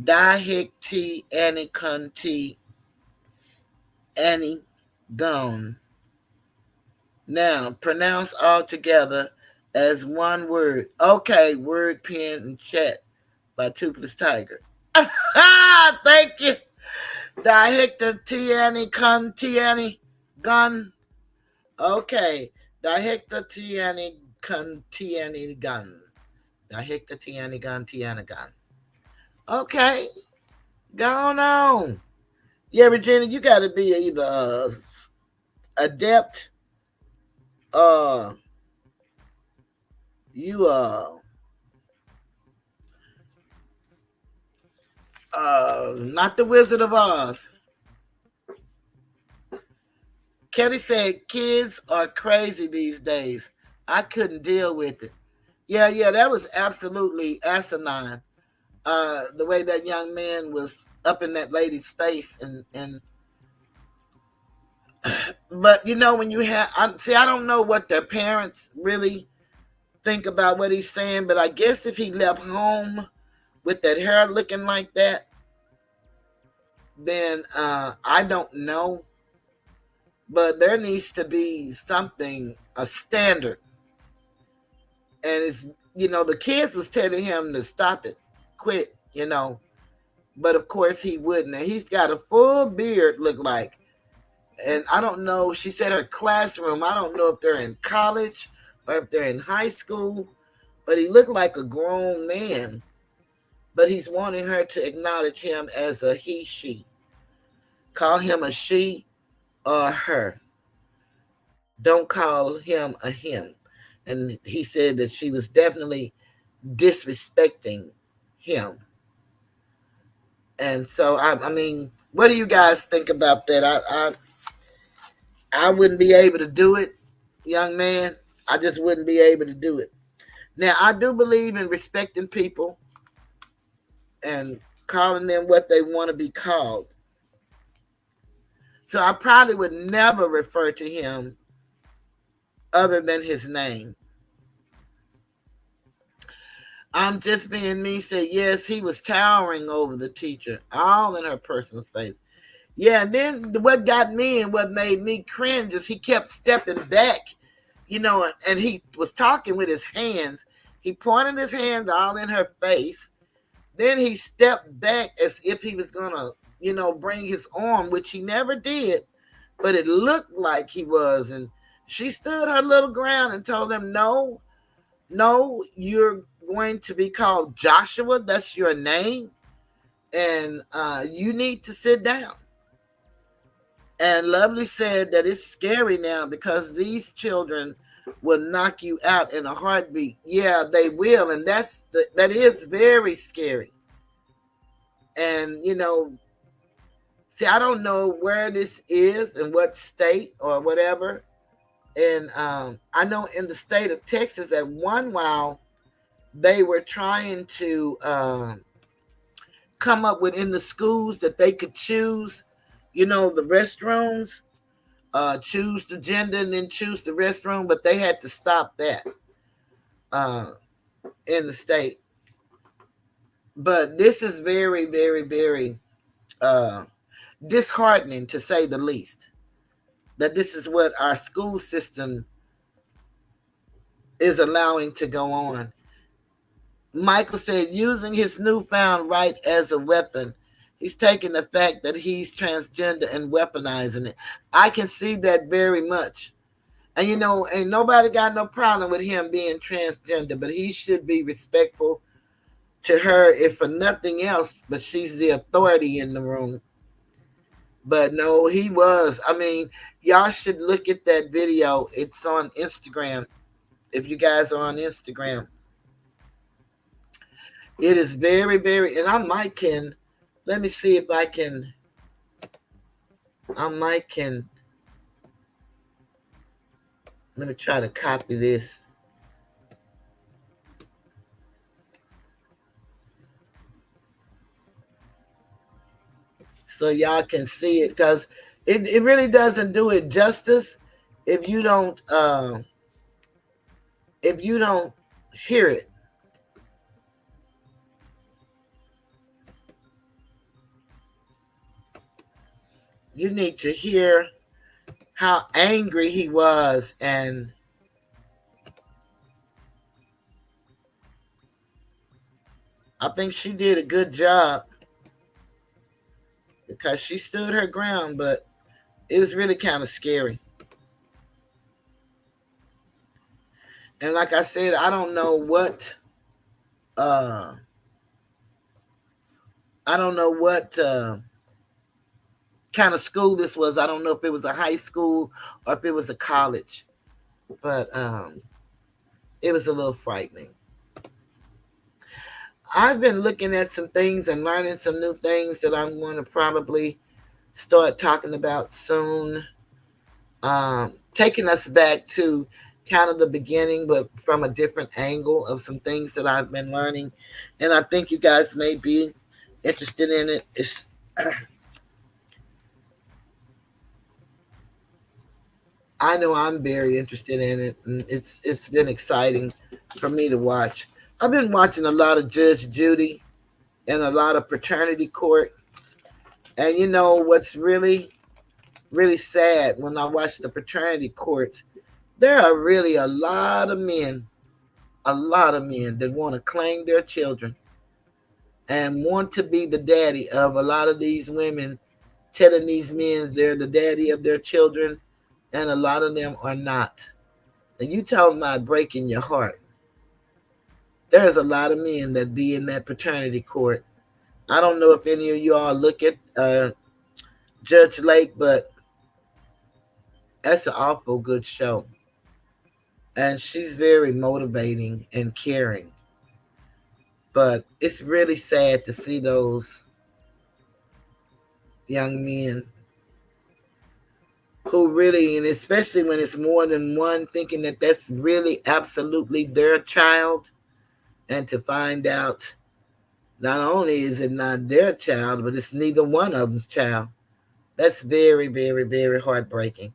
Dihic T Annie Cunty Annie gone. Now pronounce all together as one word. Okay, word pin and chat by Toothless Tiger. Thank you. Dihector Tiani Kun Tiani Gun. Okay. Dihector Tiani Kun Tiani Gun. Dihector Tiani Gun Tiana Gun. Okay. Go on. Yeah, Regina, you gotta be either adept you not the Wizard of Oz. Kelly said kids are crazy these days. I couldn't deal with it. Yeah, that was absolutely asinine. The way that young man was up in that lady's face, and but when you have, I don't know what their parents really think about what he's saying, but I guess if he left home with that hair looking like that, then I don't know. But there needs to be something, a standard. And it's, the kids was telling him to stop it, quit, But of course he wouldn't. And he's got a full beard, look like. And I don't know, she said her classroom, I don't know if they're in college or if they're in high school, but he looked like a grown man. But he's wanting her to acknowledge him as a he, she. Call him a she or a her. Don't call him a him. And he said that she was definitely disrespecting him. And so, I mean, what do you guys think about that? I wouldn't be able to do it, young man. I just wouldn't be able to do it. Now, I do believe in respecting people and calling them what they want to be called. So I probably would never refer to him other than his name. I'm just being me. Said yes, he was towering over the teacher, all in her personal space. Yeah, and then what got me and what made me cringe is he kept stepping back, and he was talking with his hands. He pointed his hands all in her face. Then he stepped back as if he was gonna, bring his arm, which he never did, but it looked like he was. And she stood her little ground and told him, no, you're going to be called Joshua. That's your name. And you need to sit down. And Lovely said that it's scary now because these children will knock you out in a heartbeat. Yeah, they will. And that is very scary. And, See, I don't know where this is and what state or whatever. And I know in the state of Texas, at one while, they were trying to come up with in the schools that they could choose, the restrooms, choose the gender and then choose the restroom, but they had to stop that uh, in the state. But this is very, very, very uh, disheartening to say the least. That this is what our school system is allowing to go on. Michael said, using his newfound right as a weapon, he's taking the fact that he's transgender and weaponizing it. I can see that very much. And ain't nobody got no problem with him being transgender, but he should be respectful to her, if for nothing else, but she's the authority in the room. But no, he was. I mean, y'all should look at that video. It's on Instagram. If you guys are on Instagram, it is very, very, and I might can, let me see if I might can, let me try to copy this. So y'all can see it, because it really doesn't do it justice if you don't hear it. You need to hear how angry he was, and I think she did a good job because she stood her ground, but it was really kind of scary. And like I said, uh I don't know what kind of school this was. I don't know if it was a high school or if it was a college, but it was a little frightening. I've been looking at some things and learning some new things that I'm going to probably start talking about soon. Taking us back to kind of the beginning, but from a different angle of some things that I've been learning. And I think you guys may be interested in it. I know I'm very interested in it, and it's been exciting for me to watch. I've been watching a lot of Judge Judy and a lot of Paternity Court. And what's really, really sad when I watch the Paternity Courts, there are really a lot of men that want to claim their children and want to be the daddy of a lot of these women, telling these men they're the daddy of their children, and a lot of them are not. And you talking about breaking your heart. There's a lot of men that be in that paternity court. I don't know if any of you all look at Judge Lake, but that's an awful good show. And she's very motivating and caring. But it's really sad to see those young men who really, and especially when it's more than one, thinking that that's really absolutely their child, and to find out not only is it not their child, but it's neither one of them's child. That's very, very, very heartbreaking.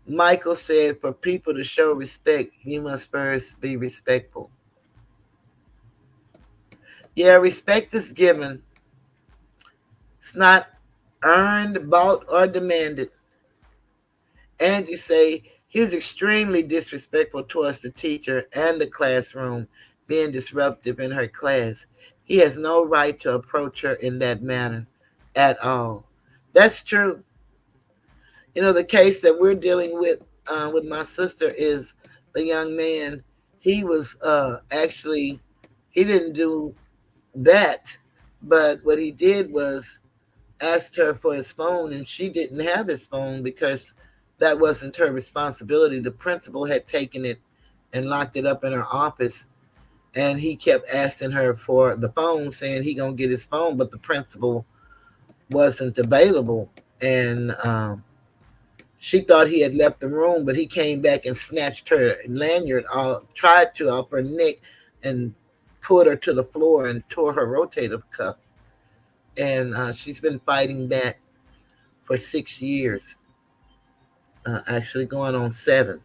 Michael said, for people to show respect, you must first be respectful. Yeah, respect is given. It's not earned, bought, or demanded. Angie say he was extremely disrespectful towards the teacher and the classroom, being disruptive in her class. He has no right to approach her in that manner at all. That's true. The case that we're dealing with my sister is the young man. He was actually, he didn't do that, but what he did was asked her for his phone, and she didn't have his phone because that wasn't her responsibility. The principal had taken it and locked it up in her office, and he kept asking her for the phone, saying he gonna get his phone, but the principal wasn't available, and she thought he had left the room, but he came back and snatched her lanyard, tried to off her neck, and pulled her to the floor and tore her rotator cuff. And she's been fighting that for 6 years, actually going on 7,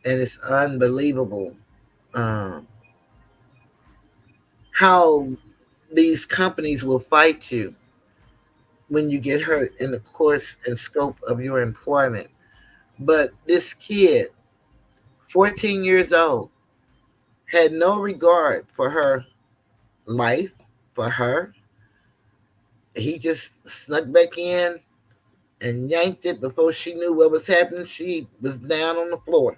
and it's unbelievable um, how these companies will fight you when you get hurt in the course and scope of your employment. But this kid, 14 years old, had no regard for her life, for her. He just snuck back in and yanked it before she knew what was happening. She was down on the floor.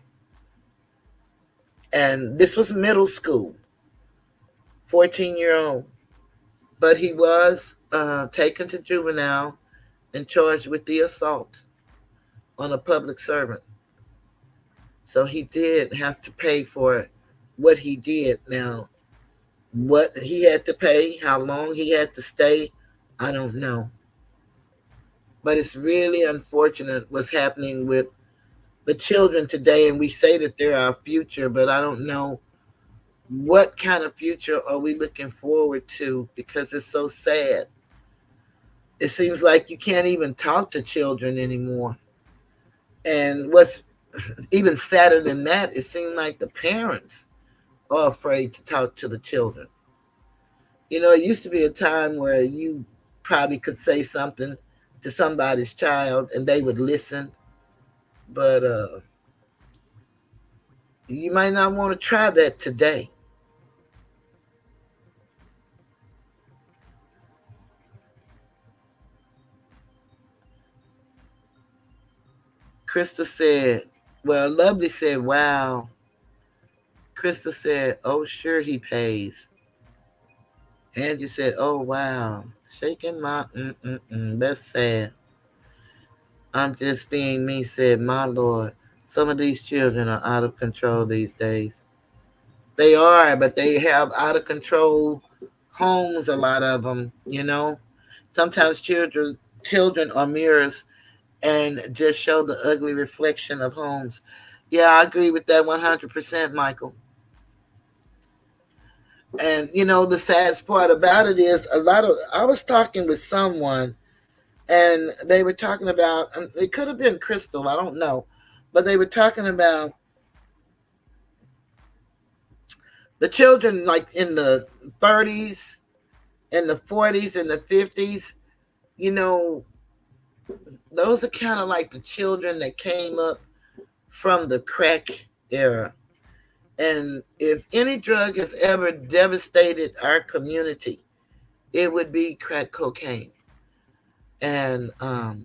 And this was middle school, 14-year old. But he was taken to juvenile and charged with the assault on a public servant. So he did have to pay for what he did. Now, what he had to pay, how long he had to stay, I don't know. But it's really unfortunate what's happening with the children today. And we say that they're our future, but I don't know what kind of future are we looking forward to, because it's so sad. It seems like you can't even talk to children anymore. And what's even sadder than that, it seems like the parents are afraid to talk to the children. It used to be a time where you probably could say something to somebody's child and they would listen, but you might not want to try that today. Krista said, well, Lovely said, wow. Krista said, oh, sure he pays. Angie said, oh, wow. Shaking my that's sad. I'm just being me, said, my Lord. Some of these children are out of control these days. They are, but they have out of control homes, a lot of them. Sometimes children are mirrors and just show the ugly reflection of homes. Yeah, I agree with that 100%, Michael. And the saddest part about it is I was talking with someone, and they were talking about, and it could have been Crystal, I don't know, but they were talking about the children like in the 30s and the 40s and the 50s. You know, those are kind of like the children that came up from the crack era. And if any drug has ever devastated our community, it would be crack cocaine. And a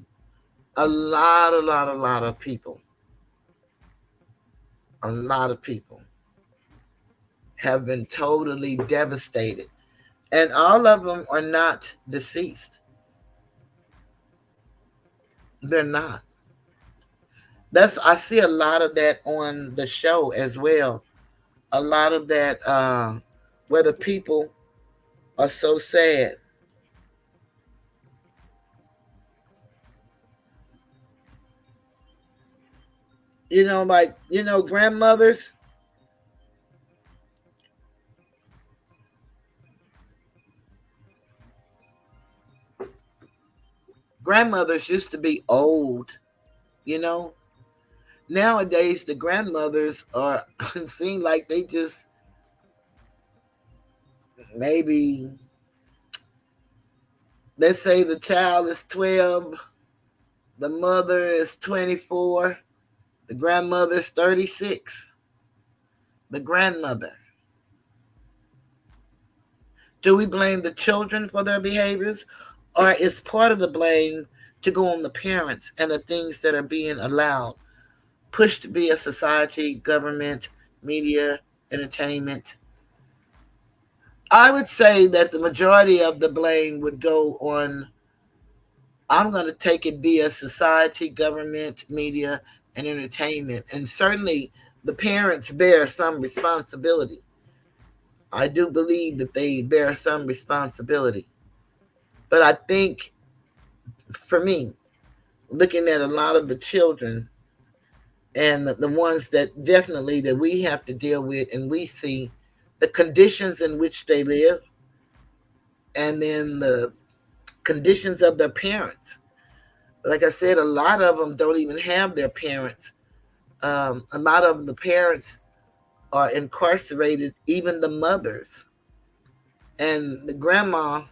lot of people, a lot of people have been totally devastated. And all of them are not deceased. They're not. I see a lot of that on the show as well. A lot of that where the people are so sad. Like grandmothers used to be old. You know, nowadays the grandmothers are seem like they just maybe, let's say the child is 12, the mother is 24, the grandmother is 36. The grandmother. Do we blame the children for their behaviors, or is part of the blame to go on the parents and the things that are being allowed, pushed via society, government, media, entertainment? I would say that the majority of the blame would go on, I'm going to take it via society, government, media, and entertainment. And certainly the parents bear some responsibility. I do believe that they bear some responsibility. But I think for me, looking at a lot of the children and the ones that definitely that we have to deal with, and we see the conditions in which they live, and then the conditions of their parents. Like I said, a lot of them don't even have their parents. A lot of the parents are incarcerated, even the mothers. And the grandma,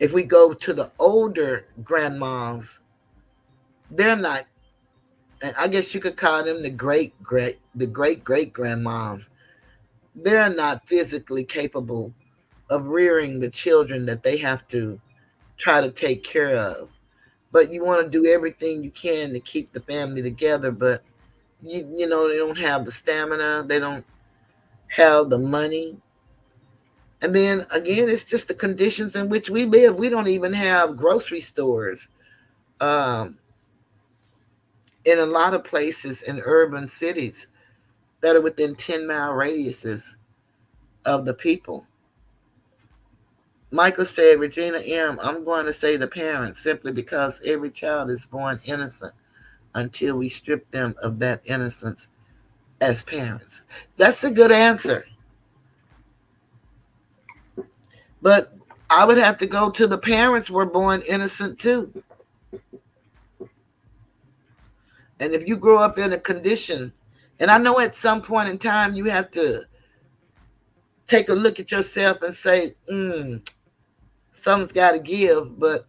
if we go to the older grandmas, they're not, and I guess you could call them the great grandmas. They're not physically capable of rearing the children that they have to try to take care of. But you want to do everything you can to keep the family together, but you know they don't have the stamina, they don't have the money. And then again, it's just the conditions in which we live. We don't even have grocery stores um, in a lot of places in urban cities that are within 10-mile radiuses of the people. Michael said, Regina M., I'm going to say the parents simply because every child is born innocent until we strip them of that innocence as parents. That's a good answer. But I would have to go to the parents were born innocent too. And if you grow up in a condition, and I know at some point in time you have to take a look at yourself and say, something's got to give, but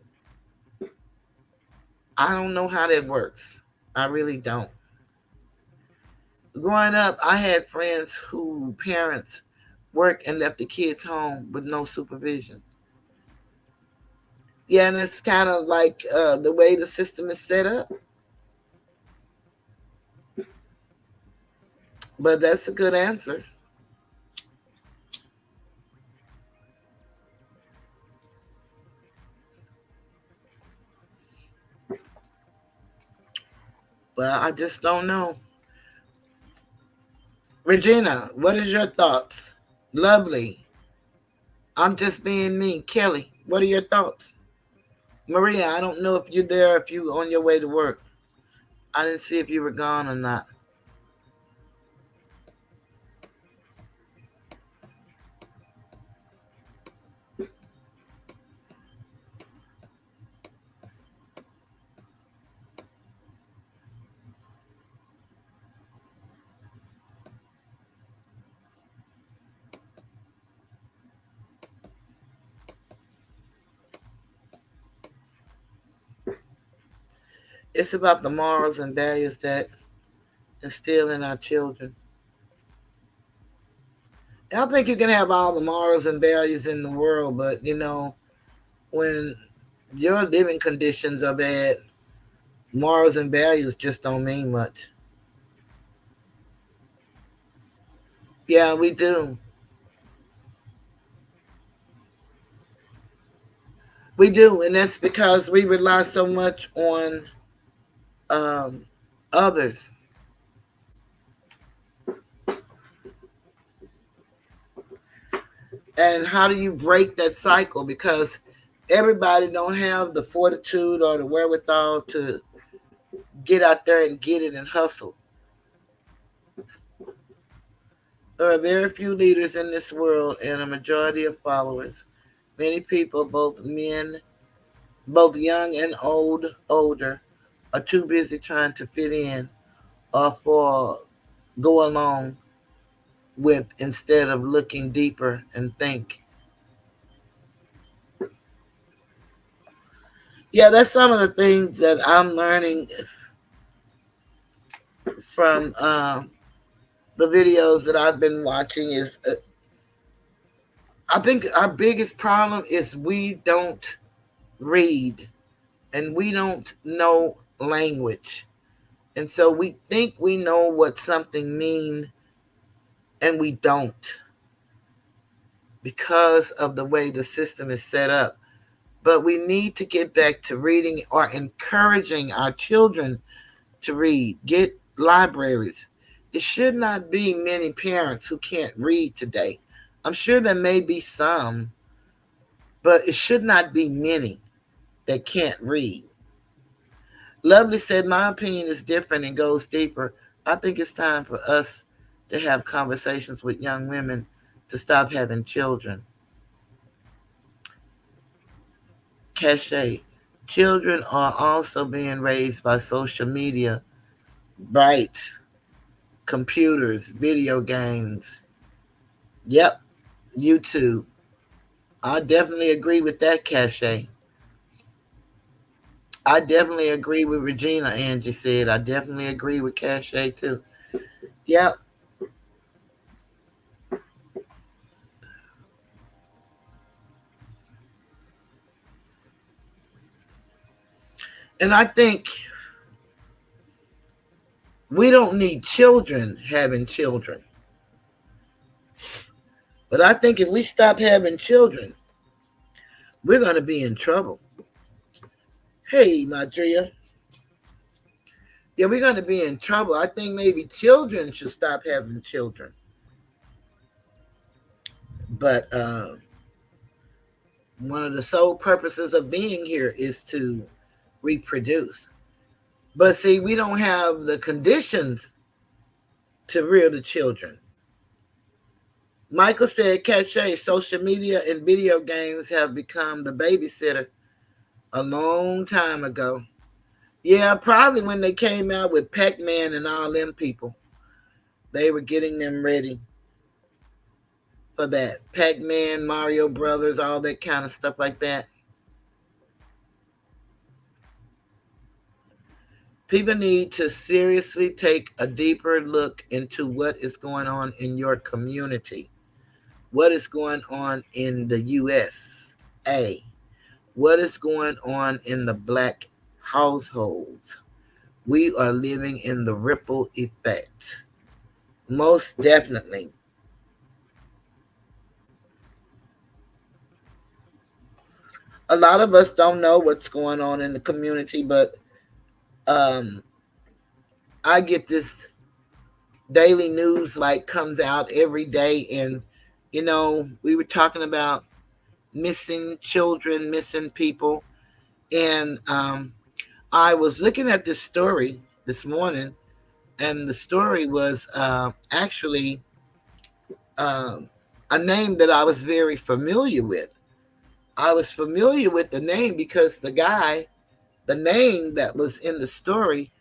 I don't know how that works. I really don't. Growing up, I had friends who parents worked and left the kids home with no supervision. Yeah, and it's kind of like the way the system is set up. But that's a good answer. Well, I just don't know. Regina, what is your thoughts? Lovely. I'm just being me. Kelly, what are your thoughts? Maria, I don't know if you're there, if you on your way to work. I didn't see if you were gone or not. It's about the morals and values that instill in our children. And I think you can have all the morals and values in the world, but when your living conditions are bad, morals and values just don't mean much. Yeah, we do. We do, and that's because we rely so much on um, others. And how do you break that cycle? Because everybody don't have the fortitude or the wherewithal to get out there and get it and hustle. There are very few leaders in this world and a majority of followers. Many people, both young and older, are too busy trying to fit in or for go along with instead of looking deeper and think. Yeah, that's some of the things that I'm learning from the videos that I've been watching. Is I think our biggest problem is we don't read and we don't know language, and so we think we know what something means and we don't because of the way the system is set up. But we need to get back to reading or encouraging our children to read. Get libraries. It should not be many parents who can't read today. I'm sure there may be some, but it should not be many that can't read. Lovely said, my opinion is different and goes deeper. I think it's time for us to have conversations with young women to stop having children. Cachet. Children are also being raised by social media, bright computers, video games. Yep, YouTube. I definitely agree with that, Cachet. I definitely agree with Regina, Angie said. I definitely agree with Cachet, too. Yep. And I think we don't need children having children. But I think if we stop having children, we're going to be in trouble. Hey, Madria. Yeah, we're going to be in trouble. I think maybe children should stop having children. But one of the sole purposes of being here is to reproduce. But see, we don't have the conditions to rear the children. Michael said, Cachet, social media and video games have become the babysitter a long time ago. Yeah, probably when they came out with Pac-Man and all them people, they were getting them ready for that. Pac-Man, Mario Brothers, all that kind of stuff like that. People need to seriously take a deeper look into what is going on in your community. What is going on in the USA? What is going on in the black households? We are living in the ripple effect. Most definitely. A lot of us don't know what's going on in the community, but um, I get this daily news like comes out every day, and we were talking about missing children, missing people, and I was looking at this story this morning, and the story was actually um, a name that I was very familiar with. I was familiar with the name because the name that was in the story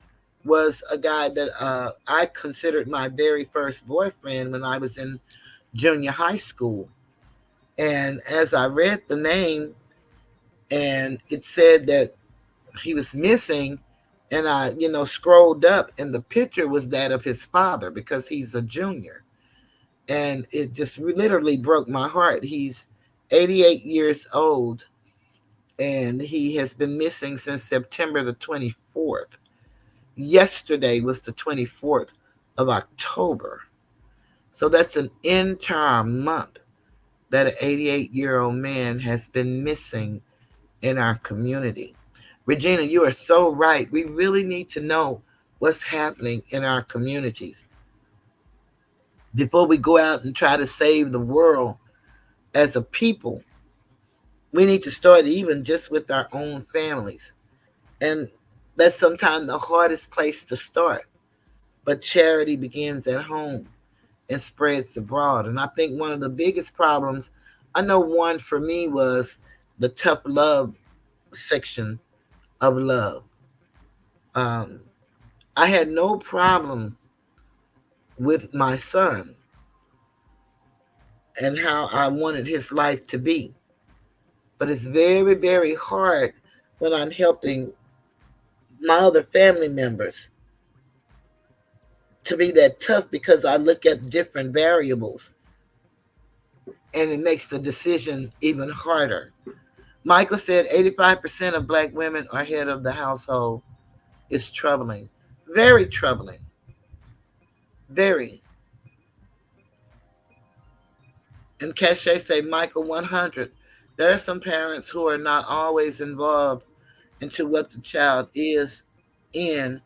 was a guy that I considered my very first boyfriend when I was in junior high school. And as I read the name and it said that he was missing, and I, scrolled up and the picture was that of his father because he's a junior. And it just literally broke my heart. He's 88 years old and he has been missing since September the 24th. Yesterday was the 24th of October. So that's an entire month that an 88-year-old man has been missing in our community. Regina, you are so right. We really need to know what's happening in our communities before we go out and try to save the world as a people. We need to start even just with our own families. And that's sometimes the hardest place to start. But charity begins at home and spreads abroad. And I think one of the biggest problems, I know one for me was the tough love section of love. Um, I had no problem with my son and how I wanted his life to be. But it's very, very hard when I'm helping my other family members to be that tough because I look at different variables and it makes the decision even harder. Michael said 85% of black women are head of the household. It's troubling. Very troubling. Very. And Cachet say, Michael 100. There are some parents who are not always involved into what the child is in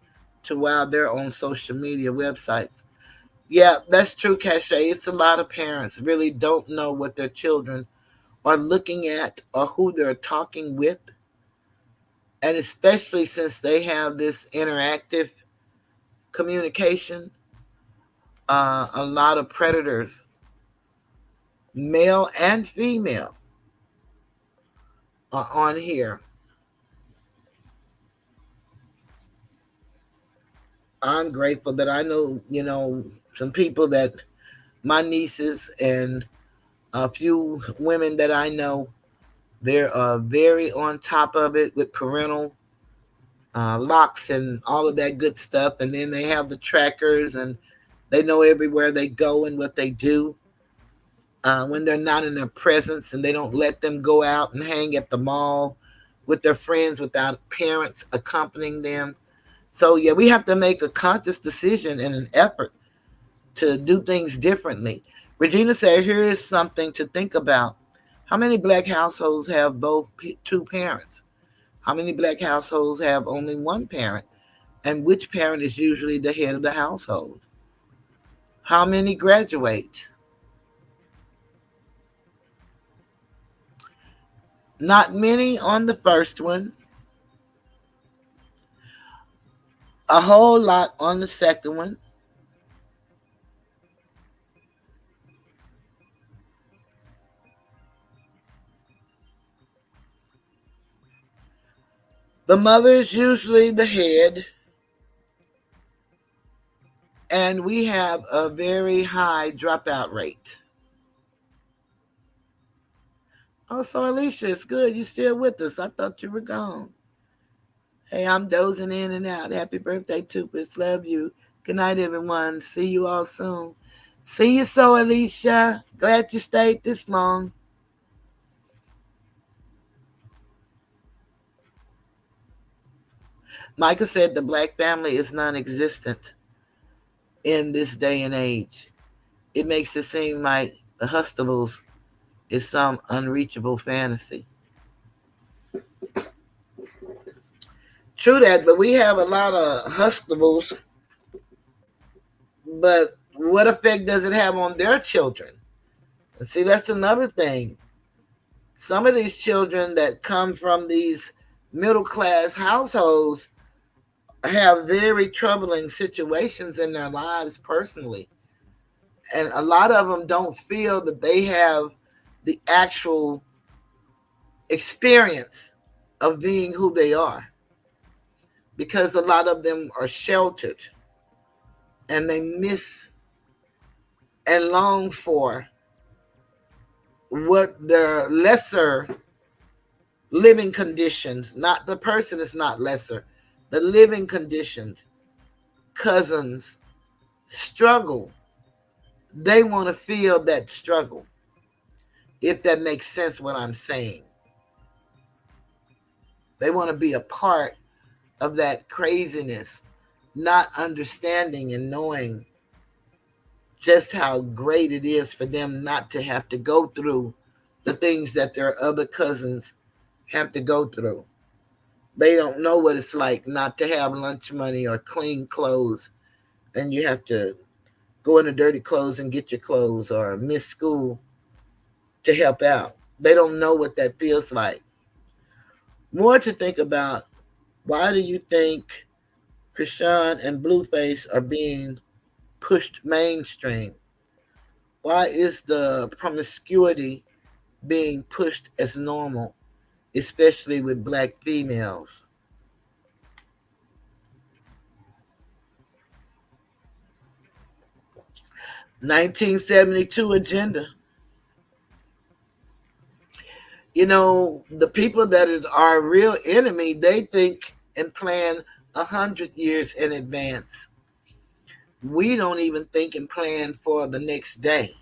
to while they're on social media websites. Yeah, that's true, Cachet. It's a lot of parents really don't know what their children are looking at or who they're talking with. And especially since they have this interactive communication, a lot of predators, male and female, are on here. I'm grateful that I know, some people that my nieces and a few women that I know, they're very on top of it with parental locks and all of that good stuff. And then they have the trackers and they know everywhere they go and what they do when they're not in their presence, and they don't let them go out and hang at the mall with their friends without parents accompanying them. So, yeah, we have to make a conscious decision and an effort to do things differently. Regina said, here is something to think about. How many black households have both two parents? How many black households have only one parent? And which parent is usually the head of the household? How many graduate? Not many on the first one, a whole lot on the second one. The mother is usually the head, and we have a very high dropout rate. Oh, so Alicia, it's good. You still with us. I thought you were gone. Hey, I'm dozing in and out. Happy birthday, Toothless. Love you. Good night, everyone. See you all soon. See you so, Alicia. Glad you stayed this long. Micah said the black family is non-existent in this day and age. It makes it seem like the Hustables is some unreachable fantasy. True that, but we have a lot of Hustables. But what effect does it have on their children? And see, that's another thing. Some of these children that come from these middle class households have very troubling situations in their lives personally. And a lot of them don't feel that they have the actual experience of being who they are, because a lot of them are sheltered and they miss and long for what their lesser living conditions, not the person is not lesser, the living conditions, cousins struggle. They want to feel that struggle, if that makes sense what I'm saying. They want to be a part of that craziness, not understanding and knowing just how great it is for them not to have to go through the things that their other cousins have to go through. They don't know what it's like not to have lunch money or clean clothes, and you have to go into dirty clothes and get your clothes, or miss school to help out. They don't know what that feels like. More to think about. Why do you think Krishan and Blueface are being pushed mainstream? Why is the promiscuity being pushed as normal, especially with black females? 1972 agenda. The people that is our real enemy, they think and plan 100 years in advance. We don't even think and plan for the next day.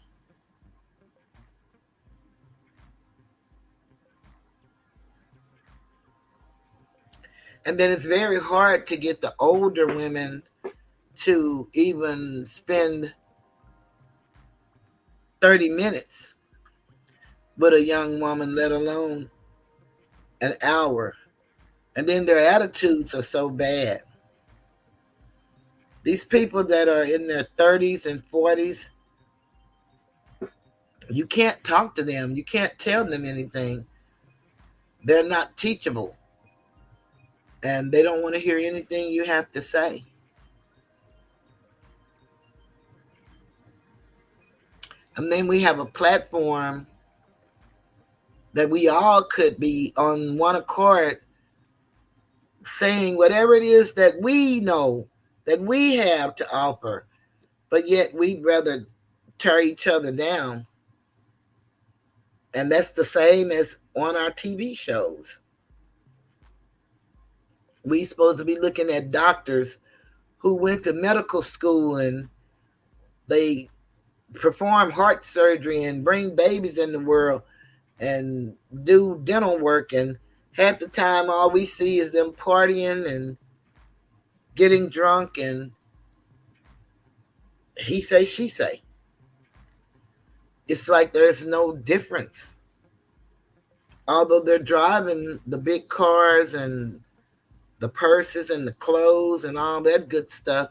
And then it's very hard to get the older women to even spend 30 minutes with a young woman, let alone an hour. And then their attitudes are so bad. These people that are in their 30s and 40s, You can't talk to them. You can't tell them anything. They're not teachable. And they don't want to hear anything you have to say. And then we have a platform that we all could be on one accord saying whatever it is that we know, that we have to offer, but yet we'd rather tear each other down. And that's the same as on our TV shows. We supposed to be looking at doctors who went to medical school and they perform heart surgery and bring babies in the world and do dental work, and half the time all we see is them partying and getting drunk and he say she say. It's like there's no difference. Although they're driving the big cars and the purses and the clothes and all that good stuff,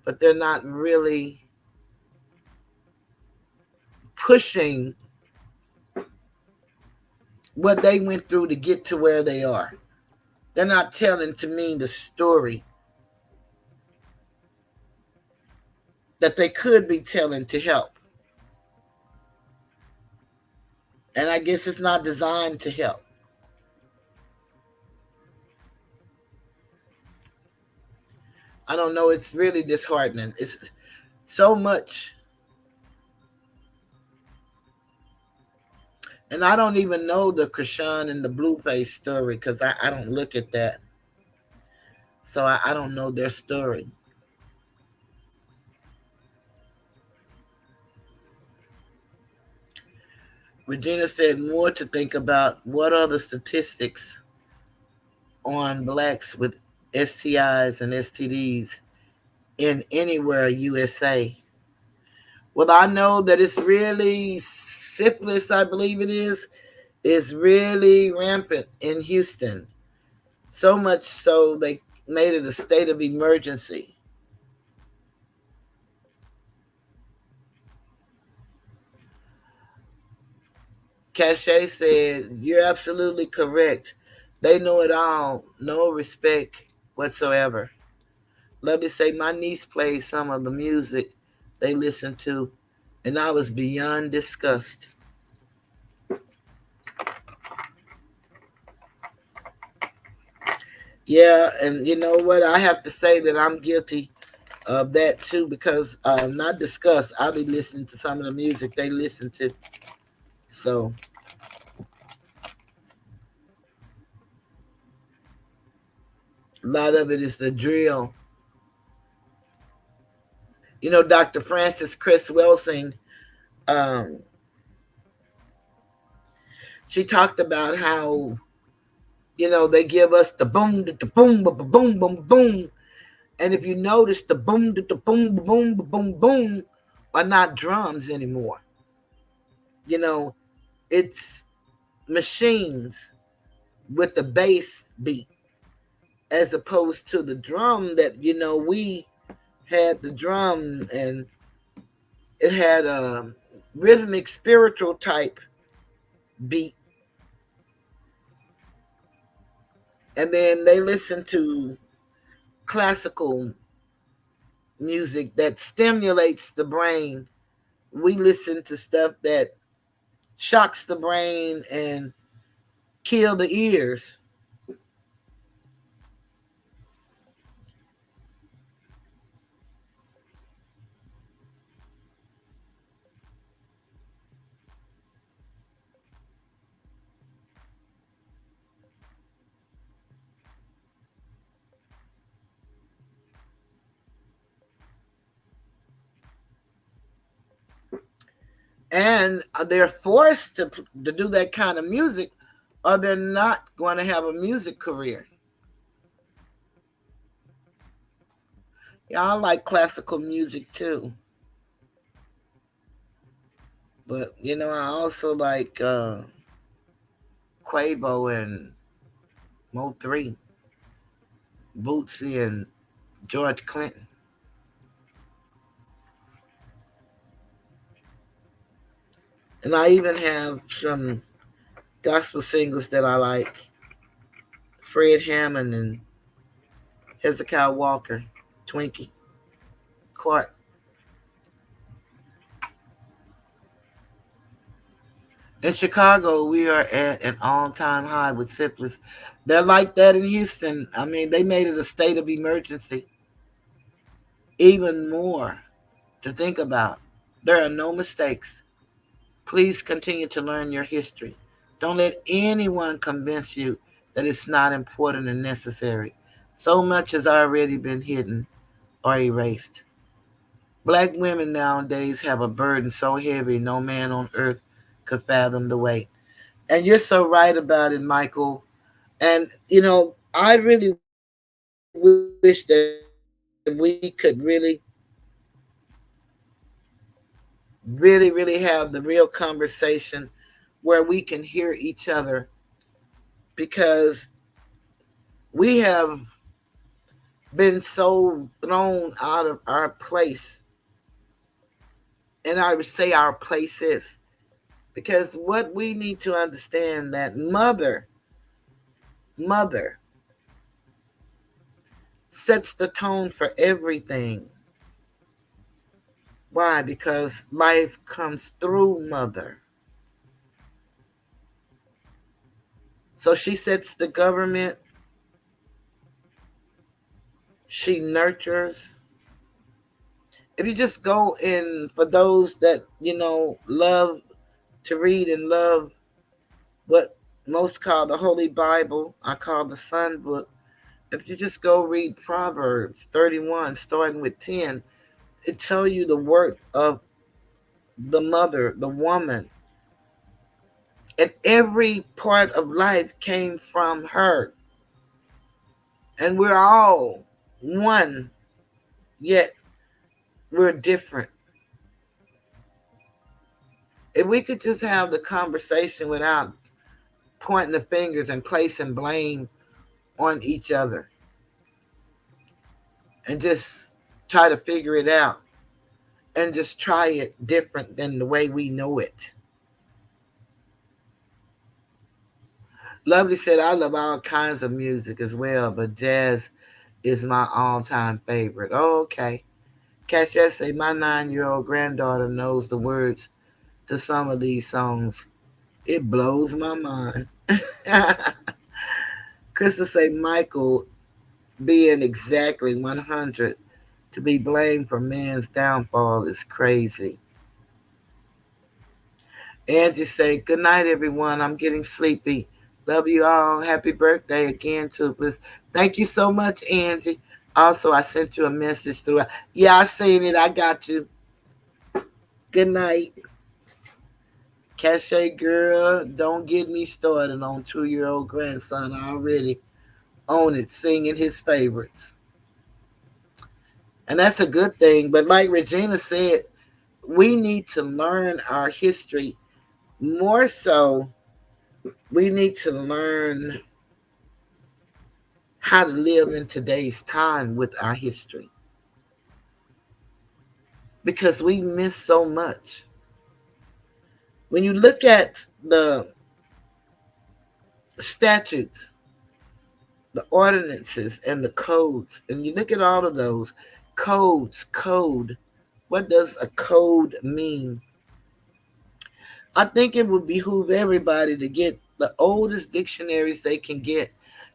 but they're not really pushing what they went through to get to where they are. They're not telling to me the story that they could be telling to help. And I guess it's not designed to help. I don't know. It's really disheartening. It's so much. And I don't even know the Krishan and the Blueface story because I don't look at that. So I don't know their story. Regina said more to think about. What are the statistics on blacks with STIs and STDs in anywhere USA? Well, I know that it's really syphilis, I believe it is really rampant in Houston. So much so they made it a state of emergency. Cachet said, "You're absolutely correct. They know it all. No respect whatsoever." Let me say, my niece played some of the music they listened to, and I was beyond disgust. Yeah, and you know what? I have to say that I'm guilty of that too because not disgust. I'll be listening to some of the music they listen to. So a lot of it is the drill. You know, Dr. Frances Chris Welsing, um, she talked about how, they give us the boom, the boom, boom, boom, boom, boom. And if you notice, the boom, the boom, boom, boom, boom are not drums anymore. You know, it's machines with the bass beat as opposed to the drum that, we had the drum and it had a rhythmic spiritual type beat. And then they listen to classical music that stimulates the brain. We listen to stuff that shocks the brain and kill the ears. And they're forced to do that kind of music or they're not going to have a music career. Yeah, I like classical music too. But, I also like Quavo and Mo 3, Bootsy and George Clinton. And I even have some gospel singers that I like: Fred Hammond and Hezekiah Walker, Twinkie Clark. In Chicago, we are at an all-time high with syphilis. They're like that in Houston. I mean, they made it a state of emergency. Even more to think about. There are no mistakes. Please continue to learn your history. Don't let anyone convince you that it's not important and necessary. So much has already been hidden or erased. Black women nowadays have a burden so heavy no man on earth could fathom the weight. And you're so right about it, Michael. And, I really wish that we could really have the real conversation where we can hear each other, because we have been so thrown out of our place. And I would say our places, because what we need to understand that mother sets the tone for everything. Why? Because life comes through mother. So she sets the government, she nurtures. If you just go in, for those that, love to read and love what most call the Holy Bible, I call the Sun Book. If you just go read Proverbs 31, starting with 10, it tell you the worth of the mother, the woman. And every part of life came from her. And we're all one, yet we're different. If we could just have the conversation without pointing the fingers and placing blame on each other, and just try to figure it out, and just try it different than the way we know it. Lovely said, I love all kinds of music as well, but jazz is my all-time favorite. Oh, okay. Catchy say, my 9-year-old granddaughter knows the words to some of these songs. It blows my mind. Krista say, Michael being exactly 100 to be blamed for man's downfall is crazy. Angie say, good night, everyone. I'm getting sleepy. Love you all. Happy birthday again, Toothless. Thank you so much, Angie. Also, I sent you a message through. Yeah, I seen it. I got you. Good night. Cachet girl, don't get me started on 2-year-old grandson. I already own it, singing his favorites. And that's a good thing. But like Regina said, we need to learn our history. More so, we need to learn how to live in today's time with our history, because we miss so much. When you look at the statutes, the ordinances, and the codes, and you look at all of those code, what does a code mean? I think it would behoove everybody to get the oldest dictionaries they can get.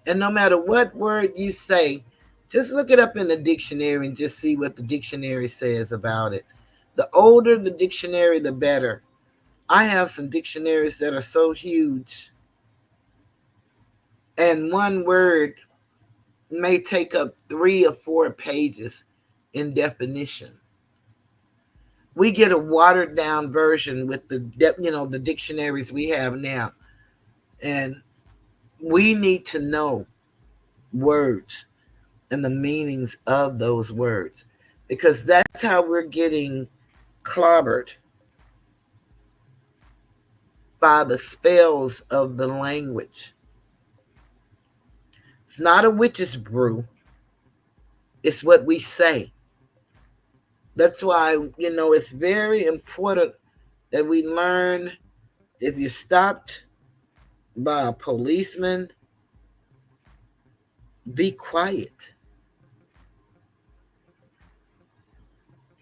And no matter what word you say, just look it up in the dictionary and just see what the dictionary says about it. The older the dictionary, the better. I have some dictionaries that are so huge, and one word may take up 3 or 4 pages in definition. We get a watered down version with the dictionaries we have now, and we need to know words and the meanings of those words, because that's how we're getting clobbered by the spells of the language. It's not a witch's brew, it's what we say. That's why, it's very important that we learn if you're stopped by a policeman, be quiet.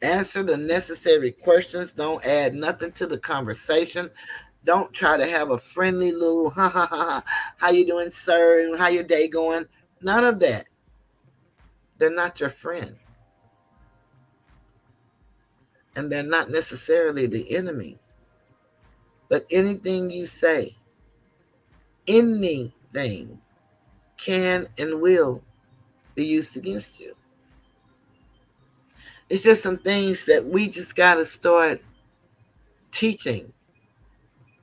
Answer the necessary questions. Don't add nothing to the conversation. Don't try to have a friendly little ha ha ha. How you doing, sir? How your day going? None of that. They're not your friend, and they're not necessarily the enemy. But anything you say, anything can and will be used against you. It's just some things that we just got to start teaching.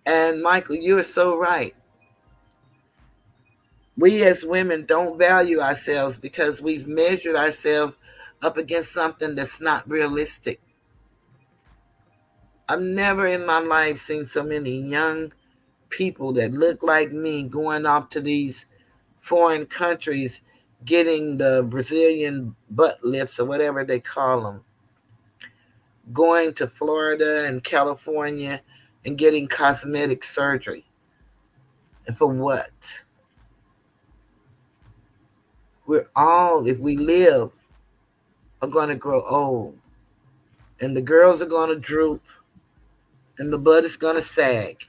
And Michael, you are so right. We as women don't value ourselves because we've measured ourselves up against something that's not realistic. I've never in my life seen so many young people that look like me going off to these foreign countries getting the Brazilian butt lifts or whatever they call them, going to Florida and California and getting cosmetic surgery. And for what? We're all, if we live, are going to grow old. And the girls are going to droop and the butt is going to sag.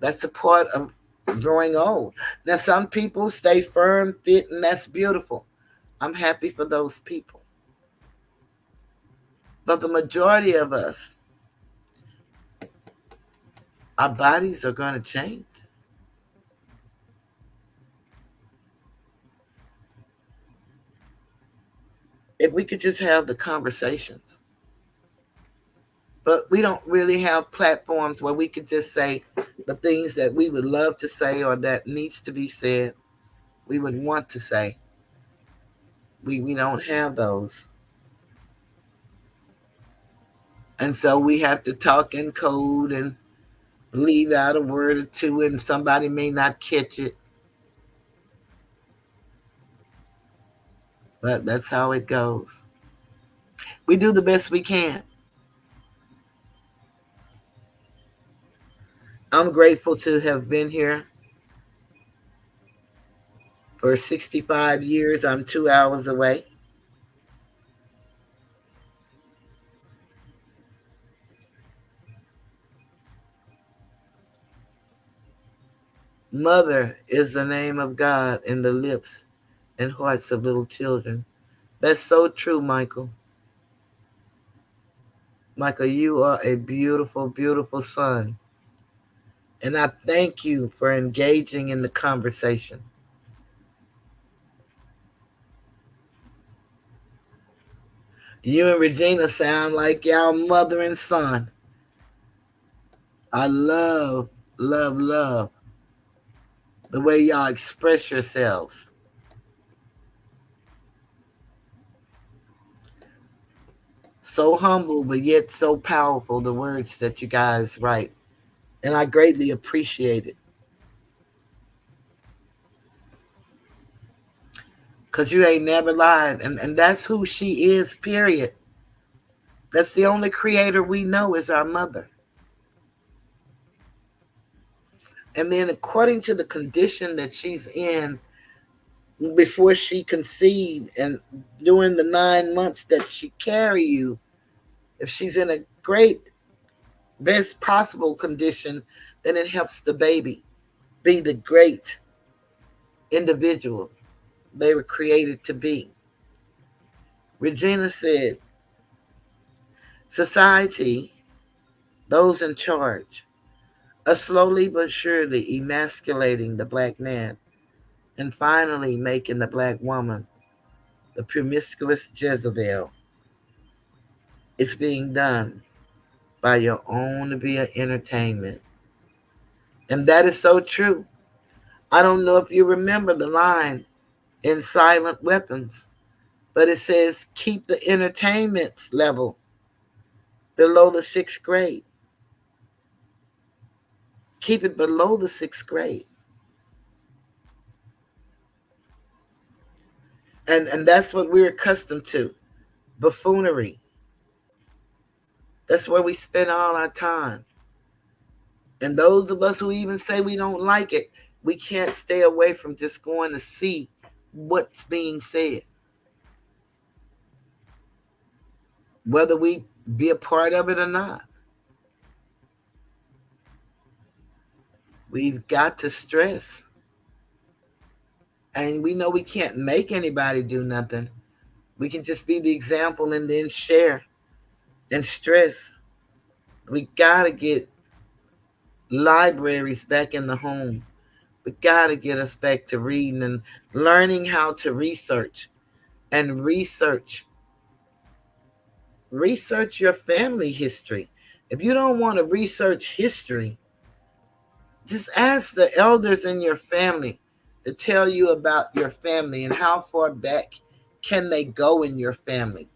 That's a part of growing old. Now, some people stay firm, fit, and that's beautiful. I'm happy for those people. But the majority of us, our bodies are going to change. If we could just have the conversations. But we don't really have platforms where we could just say the things that we would love to say or that needs to be said, we would want to say. We don't have those. And so we have to talk in code and leave out a word or two, and somebody may not catch it. But that's how it goes. We do the best we can. I'm grateful to have been here for 65 years. I'm 2 hours away. Mother is the name of God in the lips and hearts of little children. That's so true, Michael. Michael, you are a beautiful, beautiful son. And I thank you for engaging in the conversation. You and Regina sound like y'all mother and son. I love, love, love the way y'all express yourselves. So humble, but yet so powerful, the words that you guys write. And I greatly appreciate it. Because you ain't never lied. And that's who she is, period. That's the only creator we know is our mother. And then according to the condition that she's in before she conceived and during the 9 months that she carry you, if she's in a great, best possible condition, then it helps the baby be the great individual they were created to be. Regina said, society, those in charge, are slowly but surely emasculating the black man and finally making the black woman the promiscuous Jezebel. It's being done by your own via entertainment. And that is so true. I don't know if you remember the line in Silent Weapons, but it says keep the entertainment level below the sixth grade. Keep it below the sixth grade. And that's what we're accustomed to. Buffoonery. That's where we spend all our time. And those of us who even say we don't like it, we can't stay away from just going to see what's being said. Whether we be a part of it or not. We've got to stress. And we know we can't make anybody do nothing. We can just be the example and then share and stress. We got to get libraries back in the home. We got to get us back to reading and learning how to research and research. Research your family history. If you don't want to research history, just ask the elders in your family to tell you about your family and how far back can they go in your family.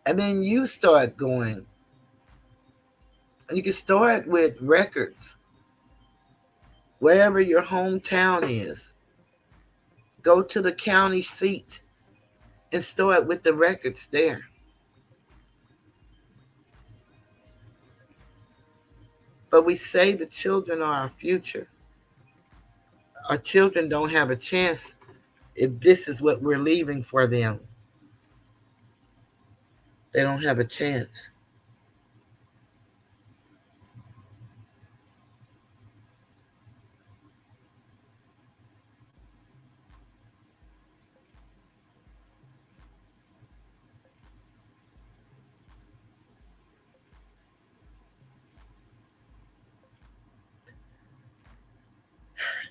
And then you start going. And you can start with records. Wherever your hometown is, go to the county seat and start with the records there. But we say the children are our future. Our children don't have a chance if this is what we're leaving for them. They don't have a chance.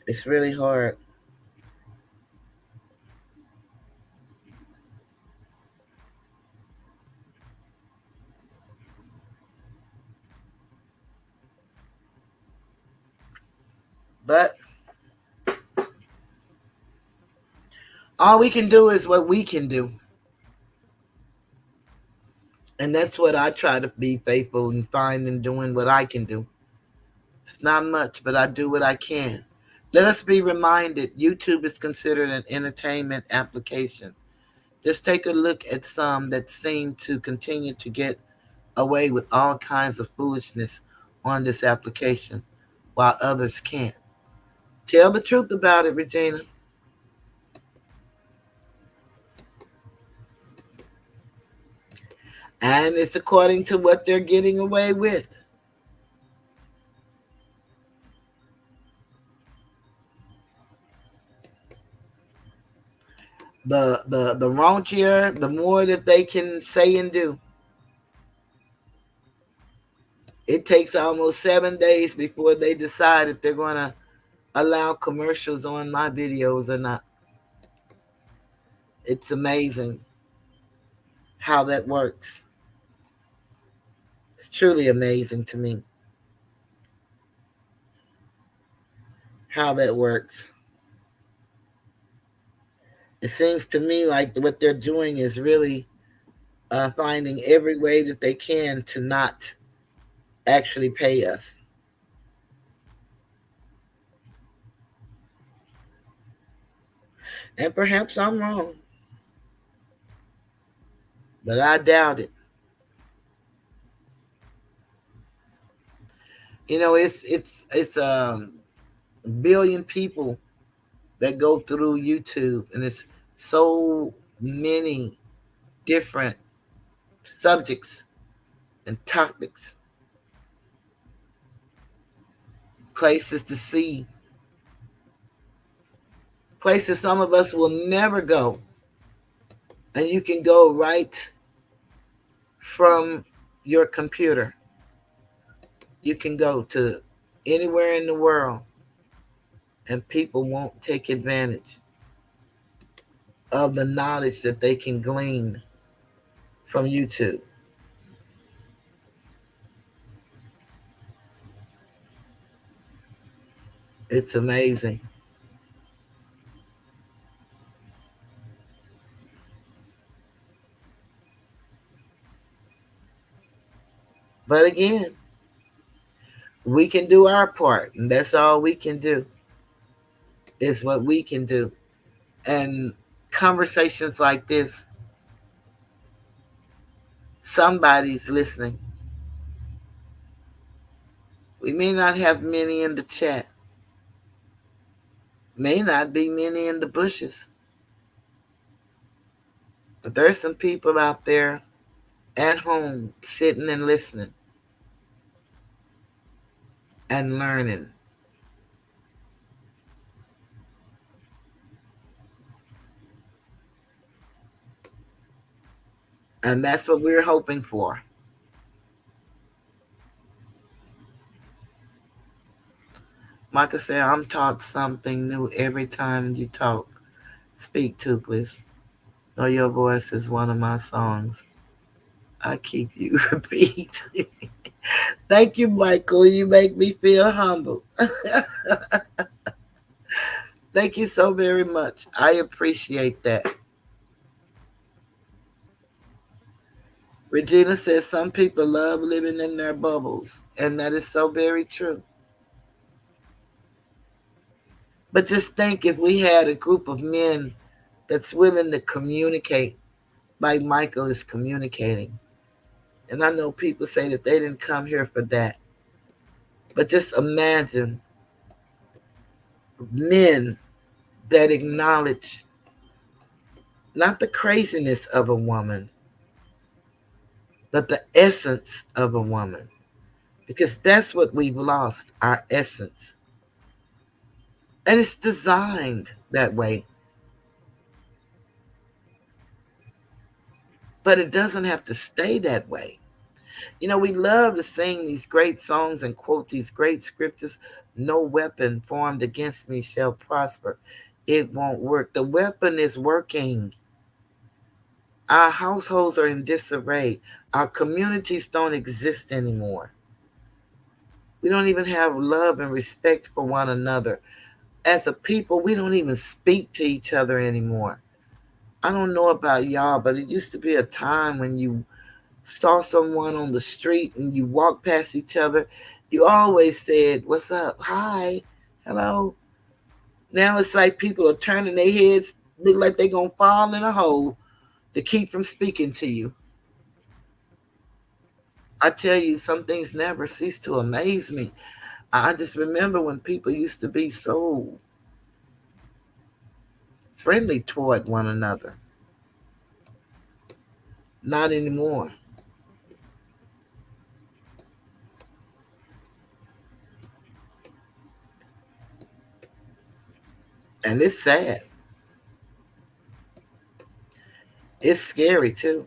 It's really hard. But all we can do is what we can do. And that's what I try to be faithful and find and doing what I can do. It's not much, but I do what I can. Let us be reminded YouTube is considered an entertainment application. Just take a look at some that seem to continue to get away with all kinds of foolishness on this application, while others can't. Tell the truth about it, Regina. And it's according to what they're getting away with. The raunchier, the more that they can say and do. It takes almost 7 days before they decide if they're going to allow commercials on my videos or not. It's amazing how that works. It's truly amazing to me how that works. It seems to me like what they're doing is really finding every way that they can to not actually pay us. And perhaps I'm wrong, but I doubt it. You know, it's billion people that go through YouTube, and it's so many different subjects and topics, places to see, places some of us will never go. And you can go right from your computer. You can go to anywhere in the world, and people won't take advantage of the knowledge that they can glean from YouTube. It's amazing. But again, we can do our part, and that's all we can do, is what we can do. And conversations like this, somebody's listening. We may not have many in the chat, may not be many in the bushes, but there's some people out there at home sitting and listening and learning. And that's what we're hoping for. Micah said, I'm taught something new every time you talk. Speak, Toothless. Know Your Voice is one of my songs. I keep you repeat. Thank you, Michael. You make me feel humble. Thank you so very much. I appreciate that. Regina says some people love living in their bubbles, and that is so very true. But just think if we had a group of men that's willing to communicate like Michael is communicating. And I know people say that they didn't come here for that. But just imagine men that acknowledge not the craziness of a woman, but the essence of a woman. Because that's what we've lost, our essence. And it's designed that way. But it doesn't have to stay that way. You know, we love to sing these great songs and quote these great scriptures. No weapon formed against me shall prosper. It won't work. The weapon is working. Our households are in disarray. Our communities don't exist anymore. We don't even have love and respect for one another. As a people, we don't even speak to each other anymore. I don't know about y'all, but it used to be a time when you saw someone on the street and you walked past each other, you always said, "What's up? Hi. Hello." Now it's like people are turning their heads, look like they're going to fall in a hole to keep from speaking to you. I tell you, some things never cease to amaze me. I just remember when people used to be so friendly toward one another. Not anymore. And it's sad. It's scary too.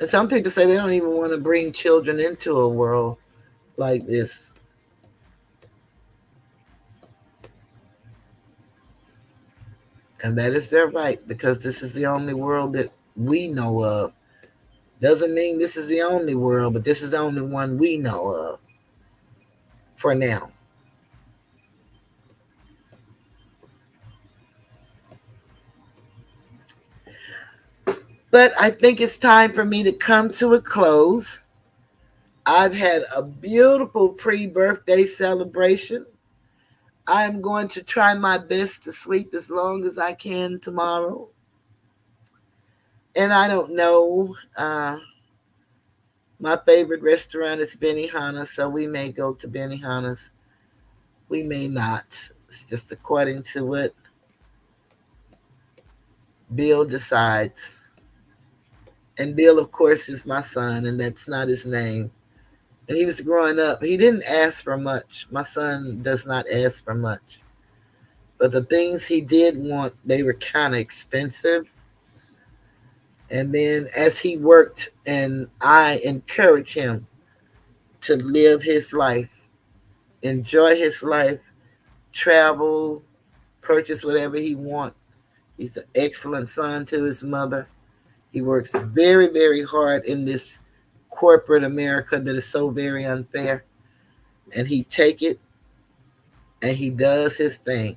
And some people say they don't even want to bring children into a world like this. And that is their right because this is the only world that we know of. Doesn't mean this is the only world, but this is the only one we know of for now. But I think it's time for me to come to a close. I've had a beautiful pre birthday celebration. I am going to try my best to sleep as long as I can tomorrow. And I don't know. My favorite restaurant is Benihana, so we may go to Benihana's. We may not. It's just according to what Bill decides. And Bill, of course, is my son, and that's not his name. And he was growing up. He didn't ask for much. My son does not ask for much. But the things he did want, they were kind of expensive. And then as he worked, and I encouraged him to live his life, enjoy his life, travel, purchase whatever he wants. He's an excellent son to his mother. He works very, very hard in this corporate America that is so very unfair. And he take it and he does his thing.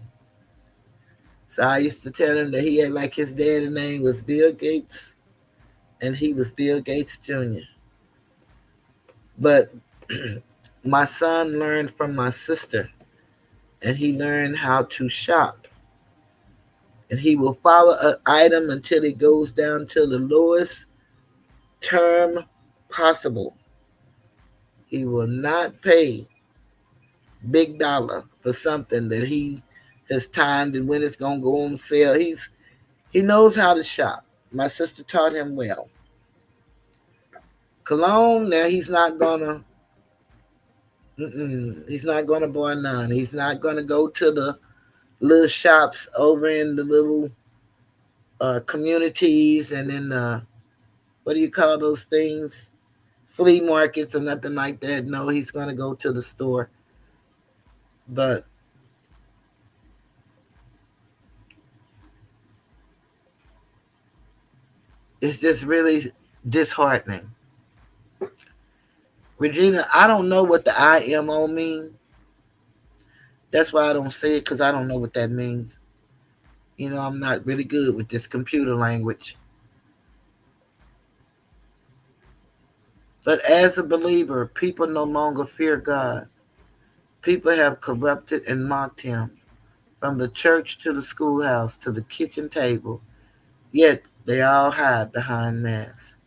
So I used to tell him that he had like his dad's name was Bill Gates and he was Bill Gates Jr. But my son learned from my sister and he learned how to shop. And he will follow an item until it goes down to the lowest term possible. He will not pay big dollar for something that he has timed and when it's gonna go on sale. He knows how to shop. My sister taught him well. Cologne, now he's not gonna buy none. He's not gonna go to the little shops over in the little communities and in what do you call those things? Flea markets or nothing like that. No, he's gonna go to the store. But it's just really disheartening. Regina, I don't know what the IMO means. That's why I don't say it because I don't know what that means. I'm not really good with this computer language. But as a believer, people no longer fear God. People have corrupted and mocked him from the church to the schoolhouse to the kitchen table, yet they all hide behind masks.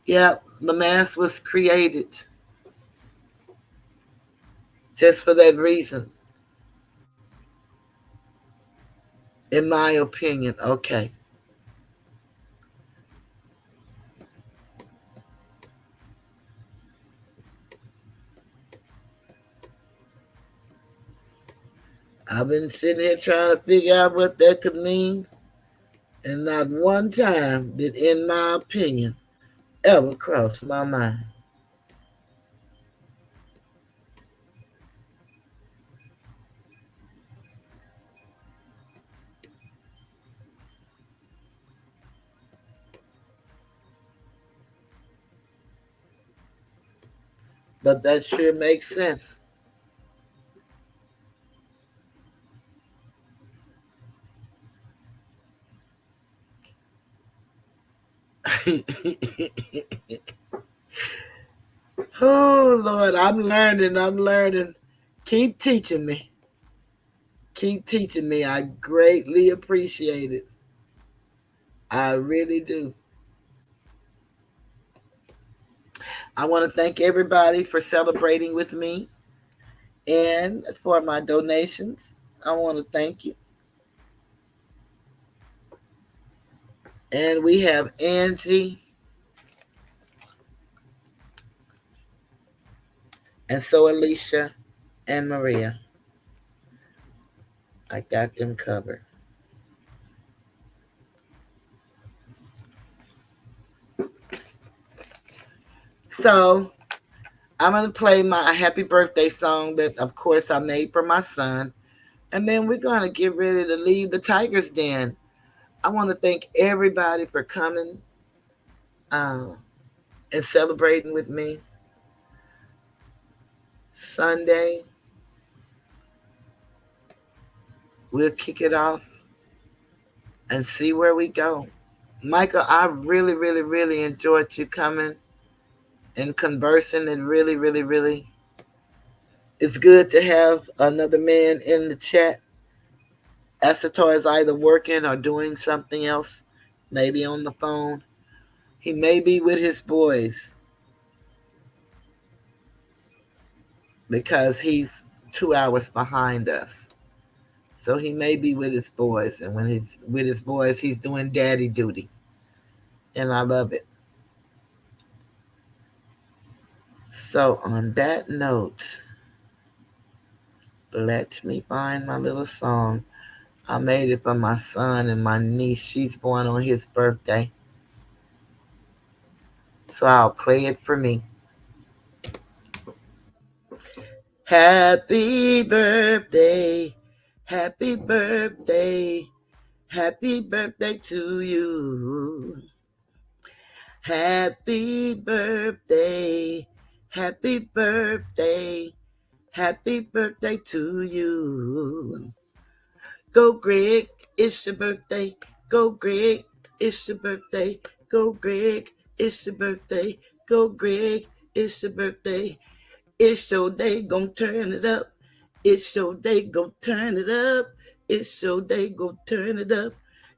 Yeah, the mask was created just for that reason, in my opinion. Okay. I've been sitting here trying to figure out what that could mean, and not one time did, in my opinion, ever cross my mind. But that sure makes sense. Oh, Lord, I'm learning. I'm learning. Keep teaching me. Keep teaching me. I greatly appreciate it. I really do. I want to thank everybody for celebrating with me and for my donations. I want to thank you. And we have Angie, and so Alicia and Maria. I got them covered. So I'm going to play my happy birthday song that, of course, I made for my son. And then we're going to get ready to leave the Tiger's Den. I want to thank everybody for coming uh, and celebrating with me. Sunday, we'll kick it off and see where we go. Michael, I really, really, really enjoyed you coming and conversing, and really, really, really, it's good to have another man in the chat. Asator is either working or doing something else, maybe on the phone. He may be with his boys because he's 2 hours behind us. So he may be with his boys. And when he's with his boys, he's doing daddy duty. And I love it. So on that note, let me find my little song. I made it for my son and my niece. She's born on his birthday. So I'll play it for me. Happy birthday, happy birthday, happy birthday to you. Happy birthday, happy birthday, happy birthday to you. Go Greg, it's your birthday. Go Greg, it's your birthday. Go Greg, it's your birthday. Go Greg, it's your birthday. It's your day, gon' turn it up. It's your day, go turn it up. It's your day, go turn it up.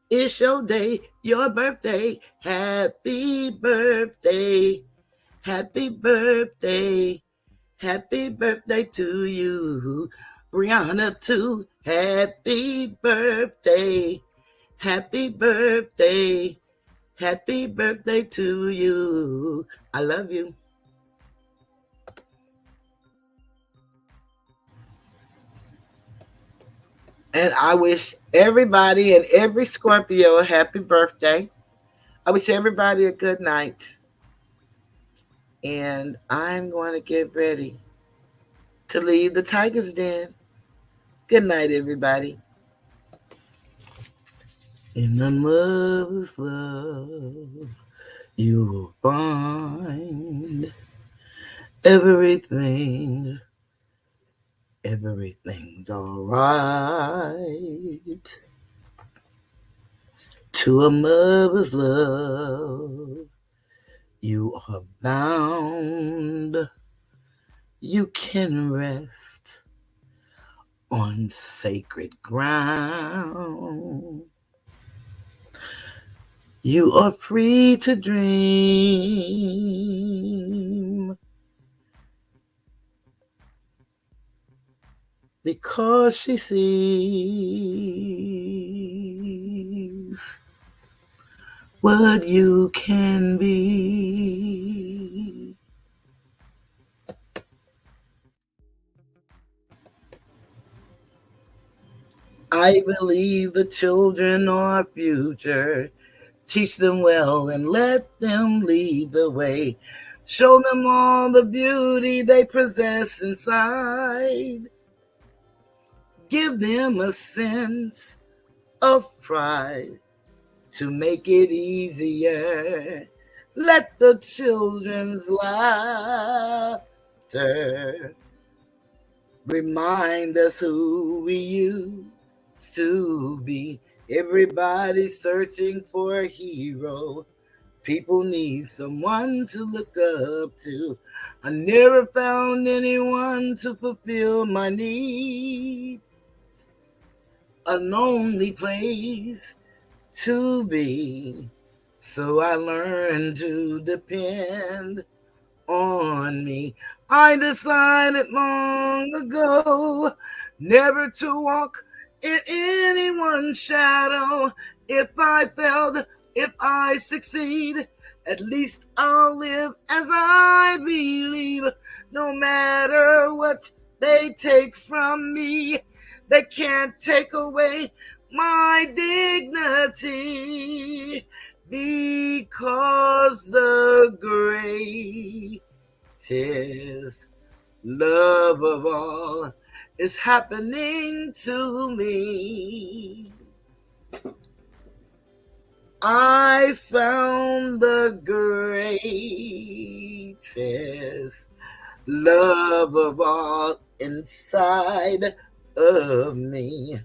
It's your day, your birthday. Happy birthday. Happy birthday. Happy birthday to you. Brianna too. Happy birthday. Happy birthday. Happy birthday to you. I love you. And I wish everybody and every Scorpio a happy birthday. I wish everybody a good night. And I'm going to get ready to leave the tiger's den. Good night, everybody. In the mother's love, you will find everything. Everything's all right. To a mother's love, you are bound. You can rest on sacred ground. You are free to dream because she sees what you can be. I believe the children are our future. Teach them well and let them lead the way. Show them all the beauty they possess inside. Give them a sense of pride to make it easier. Let the children's laughter remind us who we used to be. Everybody's searching for a hero. People need someone to look up to. I never found anyone to fulfill my needs. A lonely place to be. So I learned to depend on me. I decided long ago never to walk in anyone's shadow. If I failed, if I succeed, at least I'll live as I believe. No matter what they take from me, they can't take away my dignity, because the greatest love of all is happening to me. I found the greatest love of all inside of me.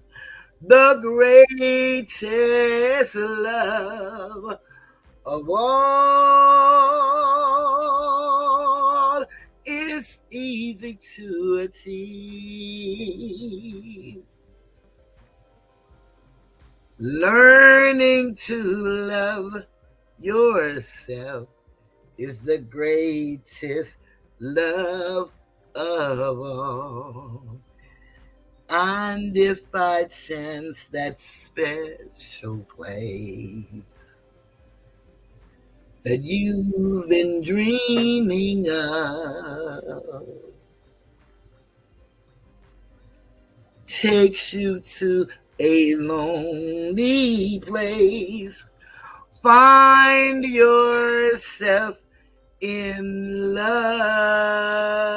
The greatest love of all is easy to achieve. Learning to love yourself is the greatest love of all. And if by chance that special place that you've been dreaming of takes you to a lonely place, find yourself in love.